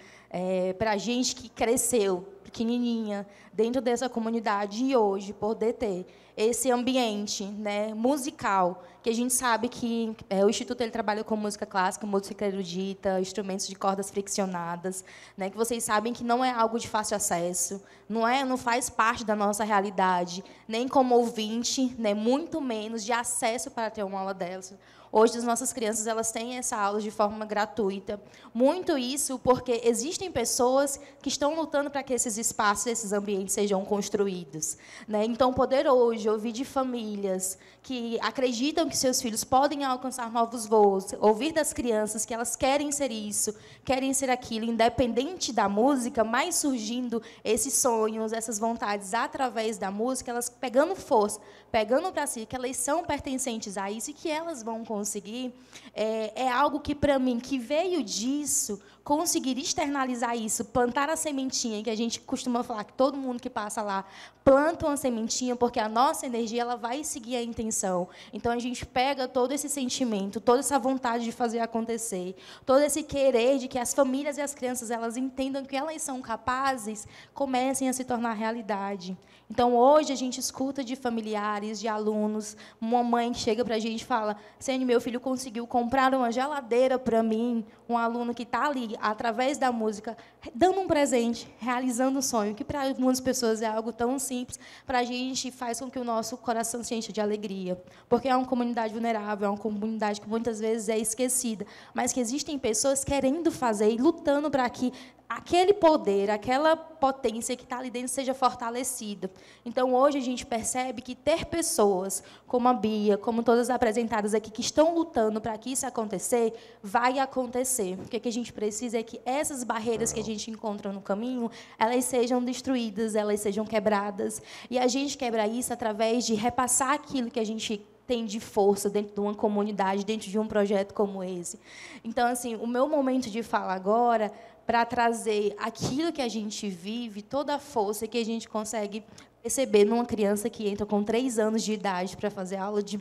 para a gente que cresceu pequenininha dentro dessa comunidade e hoje poder ter esse ambiente, né, musical, que a gente sabe que o Instituto ele trabalha com música clássica, música erudita, instrumentos de cordas friccionadas, né, que vocês sabem que não é algo de fácil acesso, não faz parte da nossa realidade, nem como ouvinte, né, muito menos de acesso para ter uma aula dessa. Hoje, as nossas crianças elas têm essa aula de forma gratuita. Muito isso porque existem pessoas que estão lutando para que esses espaços, esses ambientes sejam construídos. Né? Então, poder hoje ouvir de famílias que acreditam que seus filhos podem alcançar novos voos, ouvir das crianças que elas querem ser isso, querem ser aquilo, independente da música, mas surgindo esses sonhos, essas vontades através da música, elas pegando força, pegando para si que elas são pertencentes a isso e que elas vão conseguir, é algo que, para mim, que veio disso, conseguir externalizar isso, plantar a sementinha, que a gente costuma falar que todo mundo que passa lá planta uma sementinha, porque a nossa energia ela vai seguir a intenção. Então, a gente pega todo esse sentimento, toda essa vontade de fazer acontecer, todo esse querer de que as famílias e as crianças elas entendam que elas são capazes, comecem a se tornar realidade. Então, hoje, a gente escuta de familiares, de alunos, uma mãe que chega para a gente e fala: Ceane, meu filho conseguiu comprar uma geladeira para mim, um aluno que está ali ali, através da música, dando um presente, realizando um sonho, que para algumas pessoas é algo tão simples, para a gente faz com que o nosso coração se encha de alegria. Porque é uma comunidade vulnerável, é uma comunidade que muitas vezes é esquecida, mas que existem pessoas querendo fazer e lutando para que aquele poder, aquela potência que está ali dentro seja fortalecida. Então, hoje, a gente percebe que ter pessoas como a Bia, como todas as apresentadas aqui, que estão lutando para que isso acontecer, vai acontecer. O que a gente precisa é que essas barreiras que a gente encontra no caminho, elas sejam destruídas, elas sejam quebradas. E a gente quebra isso através de repassar aquilo que a gente tem de força dentro de uma comunidade, dentro de um projeto como esse. Então, assim, o meu momento de fala agora, para trazer aquilo que a gente vive, toda a força que a gente consegue perceber numa criança que entra com 3 anos de idade para fazer aula de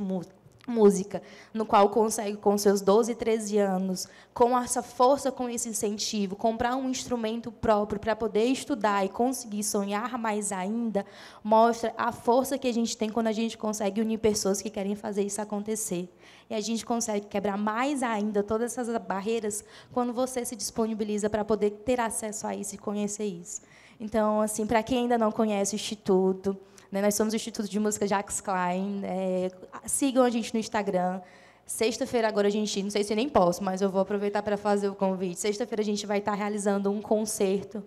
música, no qual consegue, com seus 12, 13 anos, com essa força, com esse incentivo, comprar um instrumento próprio para poder estudar e conseguir sonhar mais ainda, mostra a força que a gente tem quando a gente consegue unir pessoas que querem fazer isso acontecer. E a gente consegue quebrar mais ainda todas essas barreiras quando você se disponibiliza para poder ter acesso a isso e conhecer isso. Então, assim, para quem ainda não conhece o Instituto, né, nós somos o Instituto de Música Jacques Klein. Sigam a gente no Instagram. Sexta-feira, agora, a gente, não sei se eu nem posso, mas eu vou aproveitar para fazer o convite. Sexta-feira, a gente vai estar realizando um concerto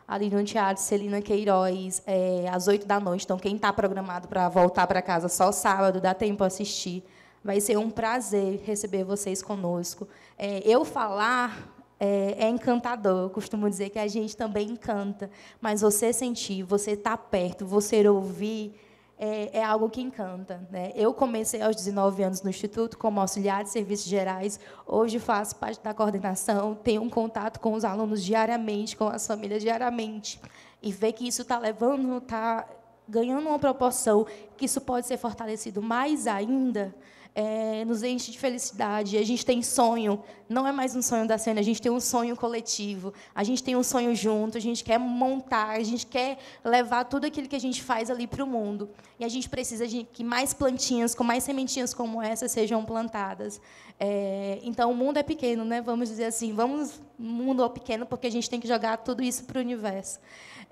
ali no Teatro Celina Queiroz, às 20h. Então, quem está programado para voltar para casa só sábado, dá tempo a assistir. Vai ser um prazer receber vocês conosco. Eu falar é encantador. Eu costumo dizer que a gente também encanta, mas você sentir, você estar perto, você ouvir, é algo que encanta, né? Eu comecei aos 19 anos no Instituto como auxiliar de serviços gerais. Hoje faço parte da coordenação, tenho um contato com os alunos diariamente, com as famílias diariamente. E ver que isso está levando, está ganhando uma proporção, que isso pode ser fortalecido mais ainda, nos enche de felicidade. A gente tem sonho, não é mais um sonho da cena, a gente tem um sonho coletivo, a gente tem um sonho junto, a gente quer montar, a gente quer levar tudo aquilo que a gente faz ali para o mundo. E a gente precisa de que mais plantinhas, com mais sementinhas como essa, sejam plantadas. Então, o mundo é pequeno, né? Vamos dizer assim, o mundo é pequeno porque a gente tem que jogar tudo isso para o universo.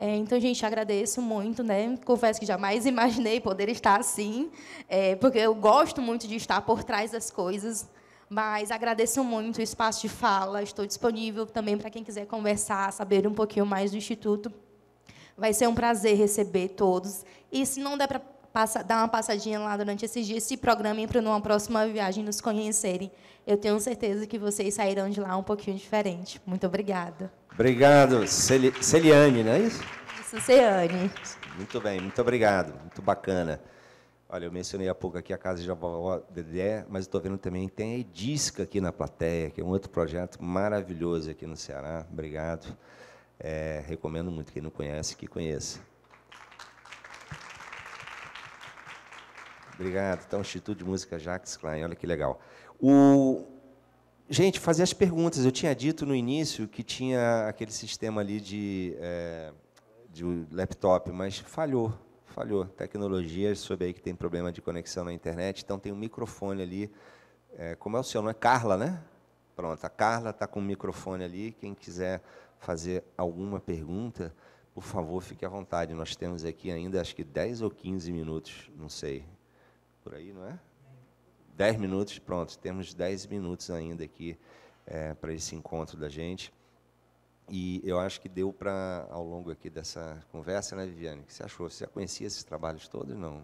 Então, gente, agradeço muito, né? Confesso que jamais imaginei poder estar assim, porque eu gosto muito de estar por trás das coisas, mas agradeço muito o espaço de fala. Estou disponível também para quem quiser conversar, saber um pouquinho mais do Instituto. Vai ser um prazer receber todos. E, se não der para dar uma passadinha lá durante esses dias, se programem para, numa próxima viagem, nos conhecerem. Eu tenho certeza que vocês sairão de lá um pouquinho diferente. Muito obrigada. Obrigado. Celiane, não é isso? Isso, Ceane. Muito bem, muito obrigado. Muito bacana. Olha, eu mencionei há pouco aqui a Casa de Vovó Dedé, mas estou vendo também, tem a Edisca aqui na plateia, que é um outro projeto maravilhoso aqui no Ceará. Obrigado. Recomendo muito, quem não conhece, que conheça. Obrigado. Então, Instituto de Música Jacques Klein, olha que legal. Gente, fazer as perguntas. Eu tinha dito no início que tinha aquele sistema ali de laptop, mas falhou. Tecnologia, soube aí que tem problema de conexão na internet, então tem um microfone ali. Como é o seu? Não é Carla, né? Pronto, a Carla está com o microfone ali. Quem quiser fazer alguma pergunta, por favor, fique à vontade. Nós temos aqui ainda, acho que 10 ou 15 minutos, não sei. Por aí, não é? 10 minutos, pronto. Temos 10 minutos ainda aqui para esse encontro da gente. E eu acho que deu para, ao longo aqui dessa conversa, né, Viviane? O que você achou? Você já conhecia esses trabalhos todos? Não?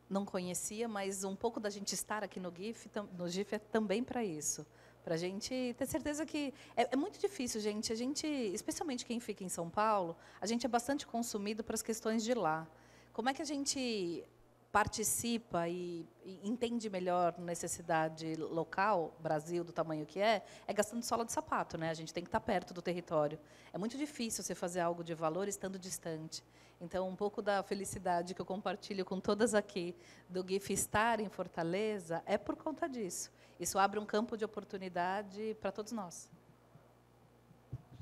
Não conhecia, mas um pouco da gente estar aqui no GIF é também para isso. Para a gente ter certeza que... É muito difícil, gente. A gente, especialmente quem fica em São Paulo, a gente é bastante consumido para as questões de lá. Como é que a gente participa e entende melhor necessidade local, Brasil, do tamanho que é gastando sola de sapato, né? A gente tem que estar perto do território. É muito difícil você fazer algo de valor estando distante. Então, um pouco da felicidade que eu compartilho com todas aqui do GIF estar em Fortaleza é por conta disso. Isso abre um campo de oportunidade para todos nós.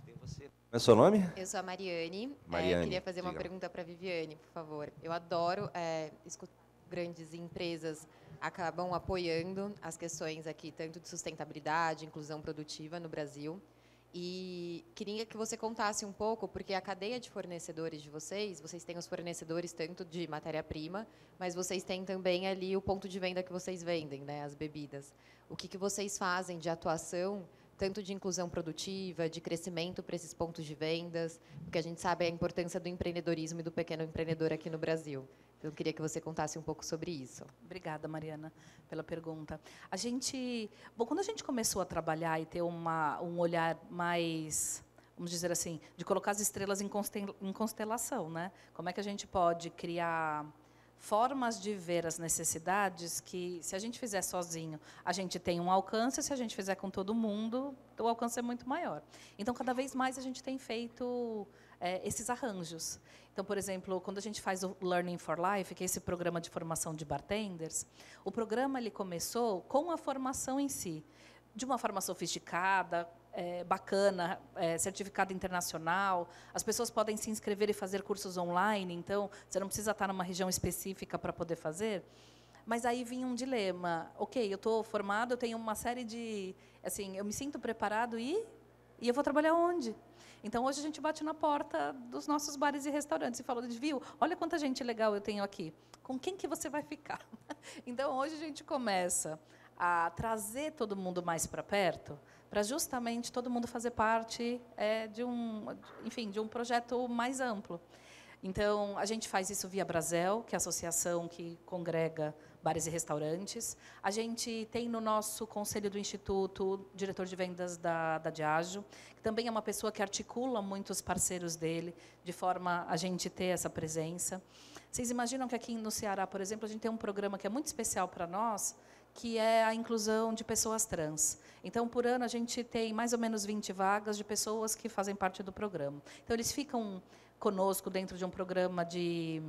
Qual é o seu nome? Eu sou a Mariane. Mariane, queria fazer uma diga. pergunta para a Viviane, por favor. Eu adoro escutar grandes empresas acabam apoiando as questões aqui, tanto de sustentabilidade, inclusão produtiva no Brasil. E queria que você contasse um pouco, porque a cadeia de fornecedores de vocês têm os fornecedores tanto de matéria-prima, mas vocês têm também ali o ponto de venda que vocês vendem, né, as bebidas. O que vocês fazem de atuação, tanto de inclusão produtiva, de crescimento para esses pontos de vendas, porque a gente sabe a importância do empreendedorismo e do pequeno empreendedor aqui no Brasil. Então, eu queria que você contasse um pouco sobre isso. Obrigada, Mariana, pela pergunta. Quando a gente começou a trabalhar e ter um olhar mais, vamos dizer assim, de colocar as estrelas em constelação, né? Como é que a gente pode criar formas de ver as necessidades que, se a gente fizer sozinho, a gente tem um alcance, se a gente fizer com todo mundo, o alcance é muito maior. Então, cada vez mais a gente tem feito esses arranjos. Então, por exemplo, quando a gente faz o Learning for Life, que é esse programa de formação de bartenders, o programa ele começou com a formação em si, de uma forma sofisticada, bacana, certificado internacional. As pessoas podem se inscrever e fazer cursos online, então você não precisa estar numa região específica para poder fazer. Mas aí vinha um dilema. Ok, eu estou formado, eu tenho uma série de... Assim, eu me sinto preparado e eu vou trabalhar onde? Então, hoje a gente bate na porta dos nossos bares e restaurantes e fala, viu, olha quanta gente legal eu tenho aqui. Com quem que você vai ficar? Então, hoje a gente começa a trazer todo mundo mais para perto, para justamente todo mundo fazer parte de um projeto mais amplo. Então, a gente faz isso via Brasel, que é a associação que congrega bares e restaurantes. A gente tem no nosso conselho do Instituto o diretor de vendas da Diageo, que também é uma pessoa que articula muitos parceiros dele, de forma a gente ter essa presença. Vocês imaginam que aqui no Ceará, por exemplo, a gente tem um programa que é muito especial para nós, que é a inclusão de pessoas trans. Então, por ano, a gente tem mais ou menos 20 vagas de pessoas que fazem parte do programa. Então, eles ficam conosco dentro de um programa de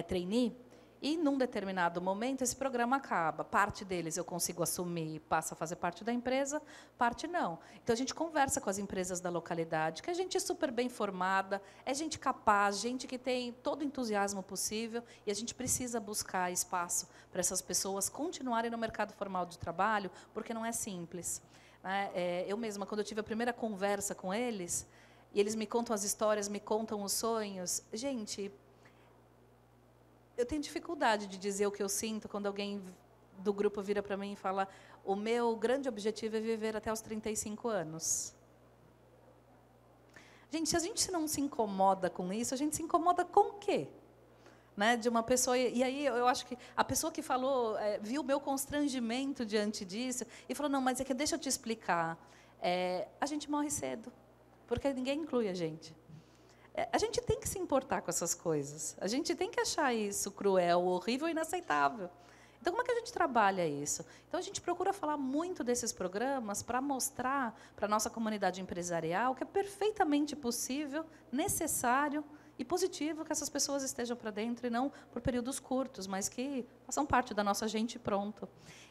trainee, e, num determinado momento, esse programa acaba. Parte deles eu consigo assumir e passa a fazer parte da empresa, parte não. Então, a gente conversa com as empresas da localidade, que a gente é super bem formada, é gente capaz, gente que tem todo o entusiasmo possível, e a gente precisa buscar espaço para essas pessoas continuarem no mercado formal de trabalho, porque não é simples. Eu mesma, quando eu tive a primeira conversa com eles, e eles me contam as histórias, me contam os sonhos, gente... Eu tenho dificuldade de dizer o que eu sinto quando alguém do grupo vira para mim e fala: o meu grande objetivo é viver até os 35 anos. Gente, se a gente não se incomoda com isso, a gente se incomoda com o quê? Né? De uma pessoa... E aí eu acho que a pessoa que falou, viu o meu constrangimento diante disso e falou: não, mas é que deixa eu te explicar. A gente morre cedo, porque ninguém inclui a gente. A gente tem que se importar com essas coisas. A gente tem que achar isso cruel, horrível e inaceitável. Então, como é que a gente trabalha isso? Então, a gente procura falar muito desses programas para mostrar para a nossa comunidade empresarial que é perfeitamente possível, necessário e positivo que essas pessoas estejam para dentro, e não por períodos curtos, mas que façam parte da nossa gente pronto.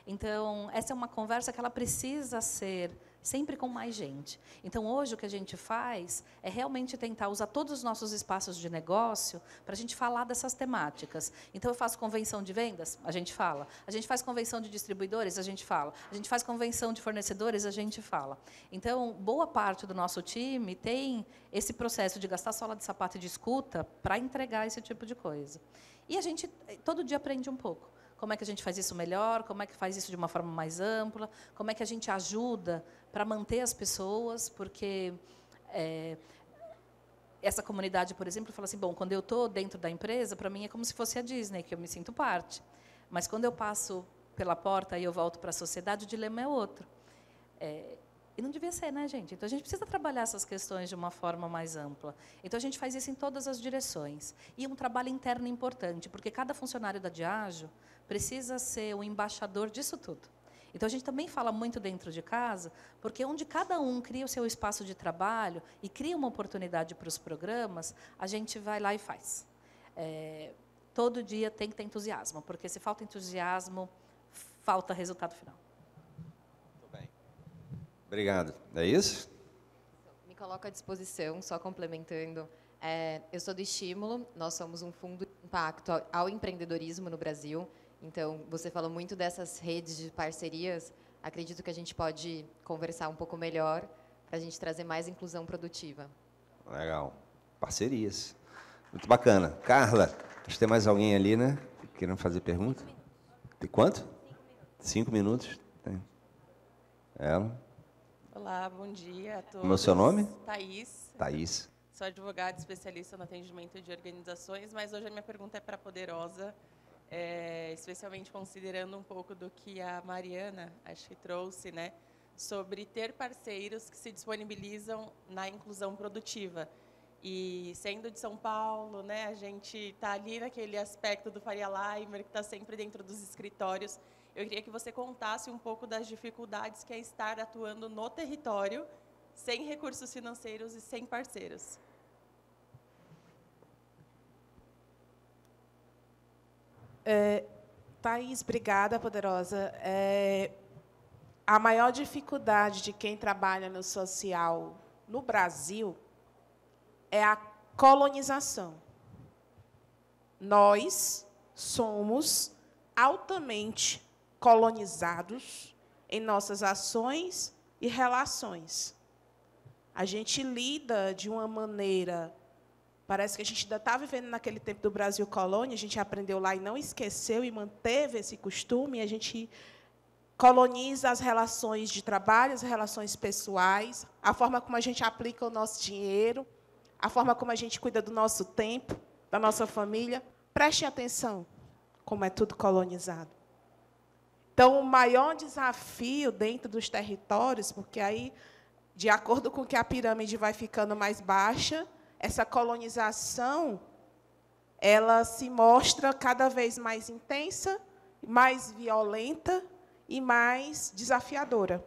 Então, essa é uma conversa que ela precisa ser sempre com mais gente. Então, hoje, o que a gente faz é realmente tentar usar todos os nossos espaços de negócio para a gente falar dessas temáticas. Então, eu faço convenção de vendas, a gente fala. A gente faz convenção de distribuidores, a gente fala. A gente faz convenção de fornecedores, a gente fala. Então, boa parte do nosso time tem esse processo de gastar sola de sapato e de escuta para entregar esse tipo de coisa. E a gente, todo dia, aprende um pouco. Como é que a gente faz isso melhor, como é que faz isso de uma forma mais ampla, como é que a gente ajuda para manter as pessoas, porque essa comunidade, por exemplo, fala assim, bom, quando eu estou dentro da empresa, para mim é como se fosse a Disney, que eu me sinto parte. Mas quando eu passo pela porta e eu volto para a sociedade, o dilema é outro. E não devia ser, né, gente? Então, a gente precisa trabalhar essas questões de uma forma mais ampla. Então, a gente faz isso em todas as direções. E um trabalho interno importante, porque cada funcionário da Diageo precisa ser o embaixador disso tudo. Então, a gente também fala muito dentro de casa, porque onde cada um cria o seu espaço de trabalho e cria uma oportunidade para os programas, a gente vai lá e faz. Todo dia tem que ter entusiasmo, porque se falta entusiasmo, falta resultado final. Obrigado. É isso? Me coloco à disposição, só complementando. Eu sou do Estímulo, nós somos um fundo de impacto ao empreendedorismo no Brasil. Então, você falou muito dessas redes de parcerias. Acredito que a gente pode conversar um pouco melhor para a gente trazer mais inclusão produtiva. Legal. Parcerias. Muito bacana. Carla, acho que tem mais alguém ali, né? Querendo fazer pergunta? Tem quanto? 5 minutos. Tem. Ela. Olá, bom dia a todos. Como é o seu nome? Thaís. Thaís. Sou advogada especialista no atendimento de organizações, mas hoje a minha pergunta é para a Poderosa, especialmente considerando um pouco do que a Mariana, acho que trouxe, né, sobre ter parceiros que se disponibilizam na inclusão produtiva. E sendo de São Paulo, né, a gente está ali naquele aspecto do Faria Limer, que está sempre dentro dos escritórios. Eu queria que você contasse um pouco das dificuldades que é estar atuando no território, sem recursos financeiros e sem parceiros. Thaís, obrigada, Poderosa. A maior dificuldade de quem trabalha no social no Brasil é a colonização. Nós somos altamente colonizados em nossas ações e relações. A gente lida de uma maneira... Parece que a gente ainda está vivendo naquele tempo do Brasil colônia, a gente aprendeu lá e não esqueceu e manteve esse costume, a gente coloniza as relações de trabalho, as relações pessoais, a forma como a gente aplica o nosso dinheiro, a forma como a gente cuida do nosso tempo, da nossa família. Preste atenção como é tudo colonizado. Então, o maior desafio dentro dos territórios, porque aí, de acordo com que a pirâmide vai ficando mais baixa, essa colonização, ela se mostra cada vez mais intensa, mais violenta e mais desafiadora.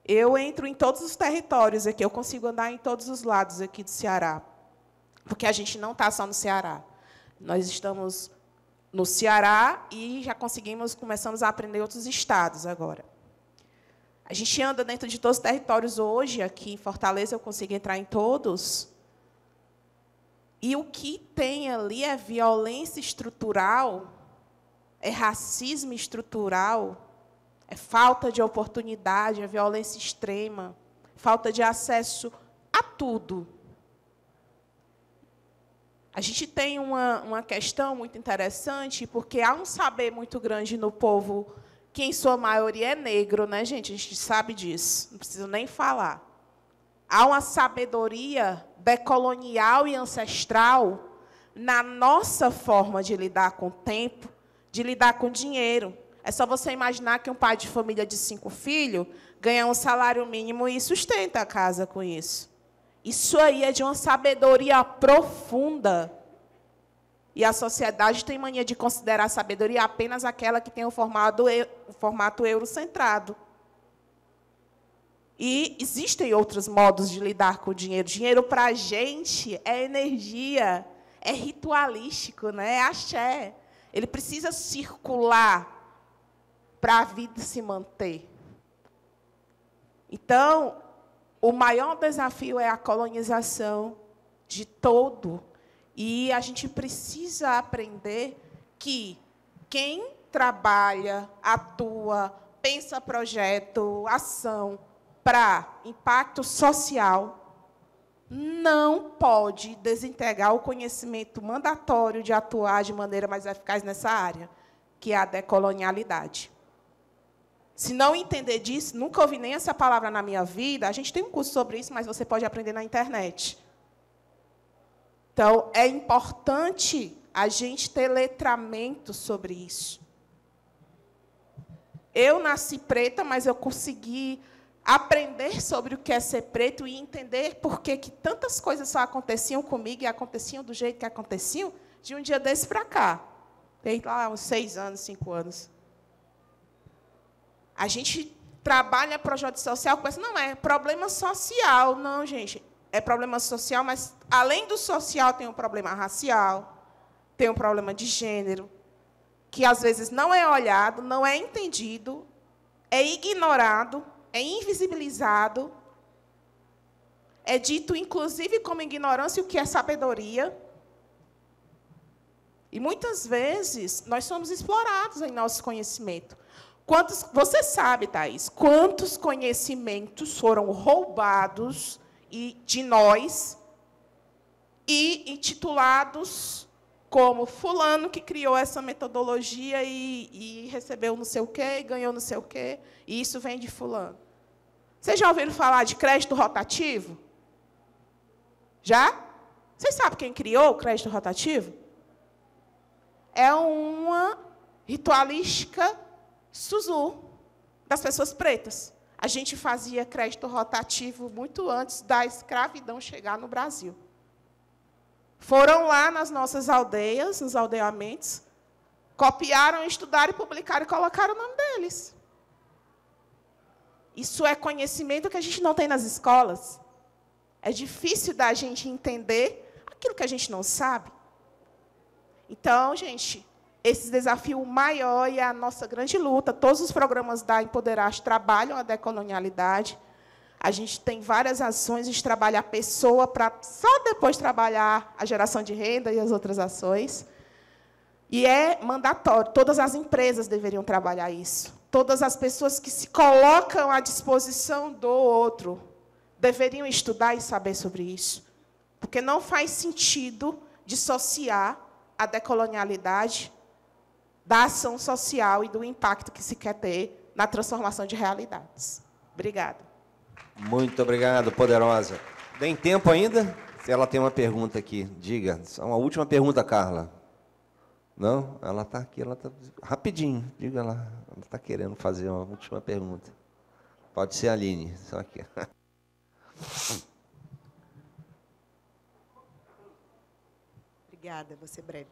Eu entro em todos os territórios aqui, eu consigo andar em todos os lados aqui do Ceará, porque a gente não está só no Ceará. Nós estamos no Ceará e já começamos a aprender outros estados agora. A gente anda dentro de todos os territórios hoje, aqui em Fortaleza eu consigo entrar em todos, e o que tem ali é violência estrutural, é racismo estrutural, é falta de oportunidade, é violência extrema, falta de acesso a tudo. A gente tem uma questão muito interessante, porque há um saber muito grande no povo, que em sua maioria é negro, né, gente? A gente sabe disso, não preciso nem falar. Há uma sabedoria decolonial e ancestral na nossa forma de lidar com o tempo, de lidar com o dinheiro. É só você imaginar que um pai de família de 5 filhos ganha um salário mínimo e sustenta a casa com isso. Isso aí é de uma sabedoria profunda. E a sociedade tem mania de considerar a sabedoria apenas aquela que tem o formato eurocentrado. E existem outros modos de lidar com o dinheiro. Dinheiro, para a gente, é energia, é ritualístico, né? É axé. Ele precisa circular para a vida se manter. Então, o maior desafio é a colonização de todo. E a gente precisa aprender que quem trabalha, atua, pensa projeto, ação para impacto social, não pode desintegrar o conhecimento mandatório de atuar de maneira mais eficaz nessa área, que é a decolonialidade. Se não entender disso, nunca ouvi nem essa palavra na minha vida, a gente tem um curso sobre isso, mas você pode aprender na internet. Então, é importante a gente ter letramento sobre isso. Eu nasci preta, mas eu consegui aprender sobre o que é ser preto e entender por que tantas coisas só aconteciam comigo e aconteciam do jeito que aconteciam de um dia desse para cá. Tem lá uns 6 anos, 5 anos. A gente trabalha projeto social, pensa, não, é problema social. Não, gente, é problema social, mas, além do social, tem um problema racial, tem um problema de gênero, que, às vezes, não é olhado, não é entendido, é ignorado, é invisibilizado, é dito, inclusive, como ignorância, o que é sabedoria. E, muitas vezes, nós somos explorados em nosso conhecimento. Você sabe, Thaís, quantos conhecimentos foram roubados de nós e intitulados como fulano que criou essa metodologia e recebeu não sei o quê, e ganhou não sei o quê, e isso vem de fulano. Vocês já ouviram falar de crédito rotativo? Já? Vocês sabem quem criou o crédito rotativo? É uma ritualística Suzu, das pessoas pretas. A gente fazia crédito rotativo muito antes da escravidão chegar no Brasil. Foram lá nas nossas aldeias, nos aldeamentos, copiaram, estudaram, publicaram e colocaram o nome deles. Isso é conhecimento que a gente não tem nas escolas. É difícil da gente entender aquilo que a gente não sabe. Então, gente, esse desafio maior e a nossa grande luta, todos os programas da Empoderaste trabalham a decolonialidade. A gente tem várias ações, a gente trabalha a pessoa para só depois trabalhar a geração de renda e as outras ações. E é mandatório, todas as empresas deveriam trabalhar isso. Todas as pessoas que se colocam à disposição do outro deveriam estudar e saber sobre isso. Porque não faz sentido dissociar a decolonialidade da ação social e do impacto que se quer ter na transformação de realidades. Obrigada. Muito obrigado, Poderosa. Tem tempo ainda? Ela tem uma pergunta aqui. Diga. Uma última pergunta, Carla. Não? Ela está aqui. Ela tá... Rapidinho. Diga lá. Ela está querendo fazer uma última pergunta. Pode ser a Aline. Só aqui. Obrigada, vou ser breve.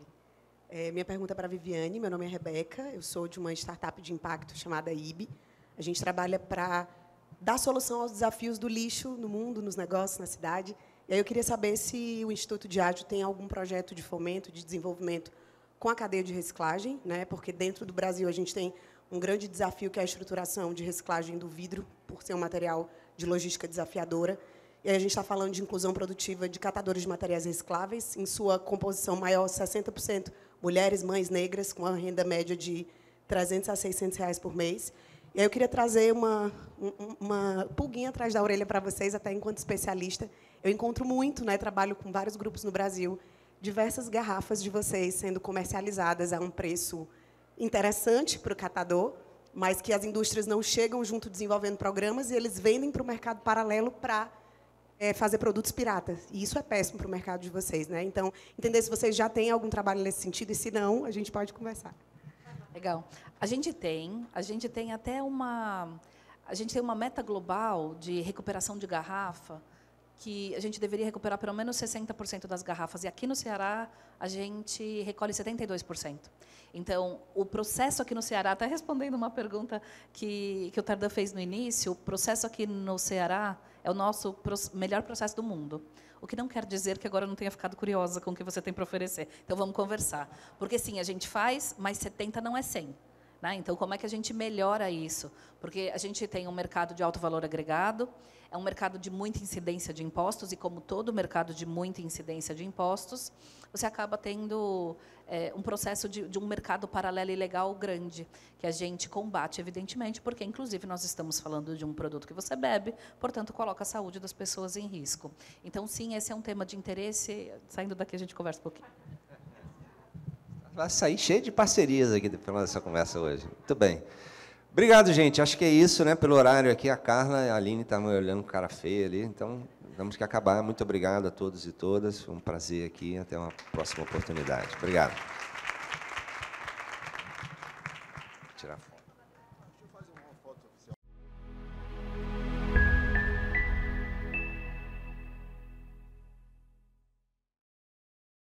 Minha pergunta é para a Viviane. Meu nome é Rebeca. Eu sou de uma startup de impacto chamada IB. A gente trabalha para dar solução aos desafios do lixo no mundo, nos negócios, na cidade. E aí eu queria saber se o Instituto Diageo tem algum projeto de fomento, de desenvolvimento com a cadeia de reciclagem, né? Porque dentro do Brasil a gente tem um grande desafio, que é a estruturação de reciclagem do vidro, por ser um material de logística desafiadora. E aí a gente está falando de inclusão produtiva de catadores de materiais recicláveis, em sua composição maior, 60% mulheres, mães negras, com uma renda média de R$300 a R$600 por mês. E aí eu queria trazer uma pulguinha atrás da orelha para vocês, até enquanto especialista. Eu encontro muito, né, trabalho com vários grupos no Brasil, diversas garrafas de vocês sendo comercializadas a um preço interessante para o catador, mas que as indústrias não chegam junto desenvolvendo programas e eles vendem para o mercado paralelo para fazer produtos piratas. E isso é péssimo para o mercado de vocês, né? Então, entender se vocês já têm algum trabalho nesse sentido, e se não, a gente pode conversar. Legal. A gente tem até uma meta global de recuperação de garrafa, que a gente deveria recuperar pelo menos 60% das garrafas. E aqui no Ceará, a gente recolhe 72%. Então, o processo aqui no Ceará, até respondendo uma pergunta que o Tardan fez no início, o processo aqui no Ceará é o nosso melhor processo do mundo. O que não quer dizer que agora eu não tenha ficado curiosa com o que você tem para oferecer. Então, vamos conversar. Porque, sim, a gente faz, mas 70 não é 100. Né? Então, como é que a gente melhora isso? Porque a gente tem um mercado de alto valor agregado, é um mercado de muita incidência de impostos, e como todo mercado de muita incidência de impostos, você acaba tendo um processo de um mercado paralelo e legal grande, que a gente combate, evidentemente, porque, inclusive, nós estamos falando de um produto que você bebe, portanto, coloca a saúde das pessoas em risco. Então, sim, esse é um tema de interesse. Saindo daqui, a gente conversa um pouquinho. Vai sair cheio de parcerias aqui depois dessa conversa hoje. Muito bem. Obrigado, gente. Acho que é isso, né? Pelo horário aqui, a Carla e a Aline estão me olhando com cara feia ali, então temos que acabar. Muito obrigado a todos e todas. Foi um prazer aqui. Até uma próxima oportunidade. Obrigado. Vou tirar a foto.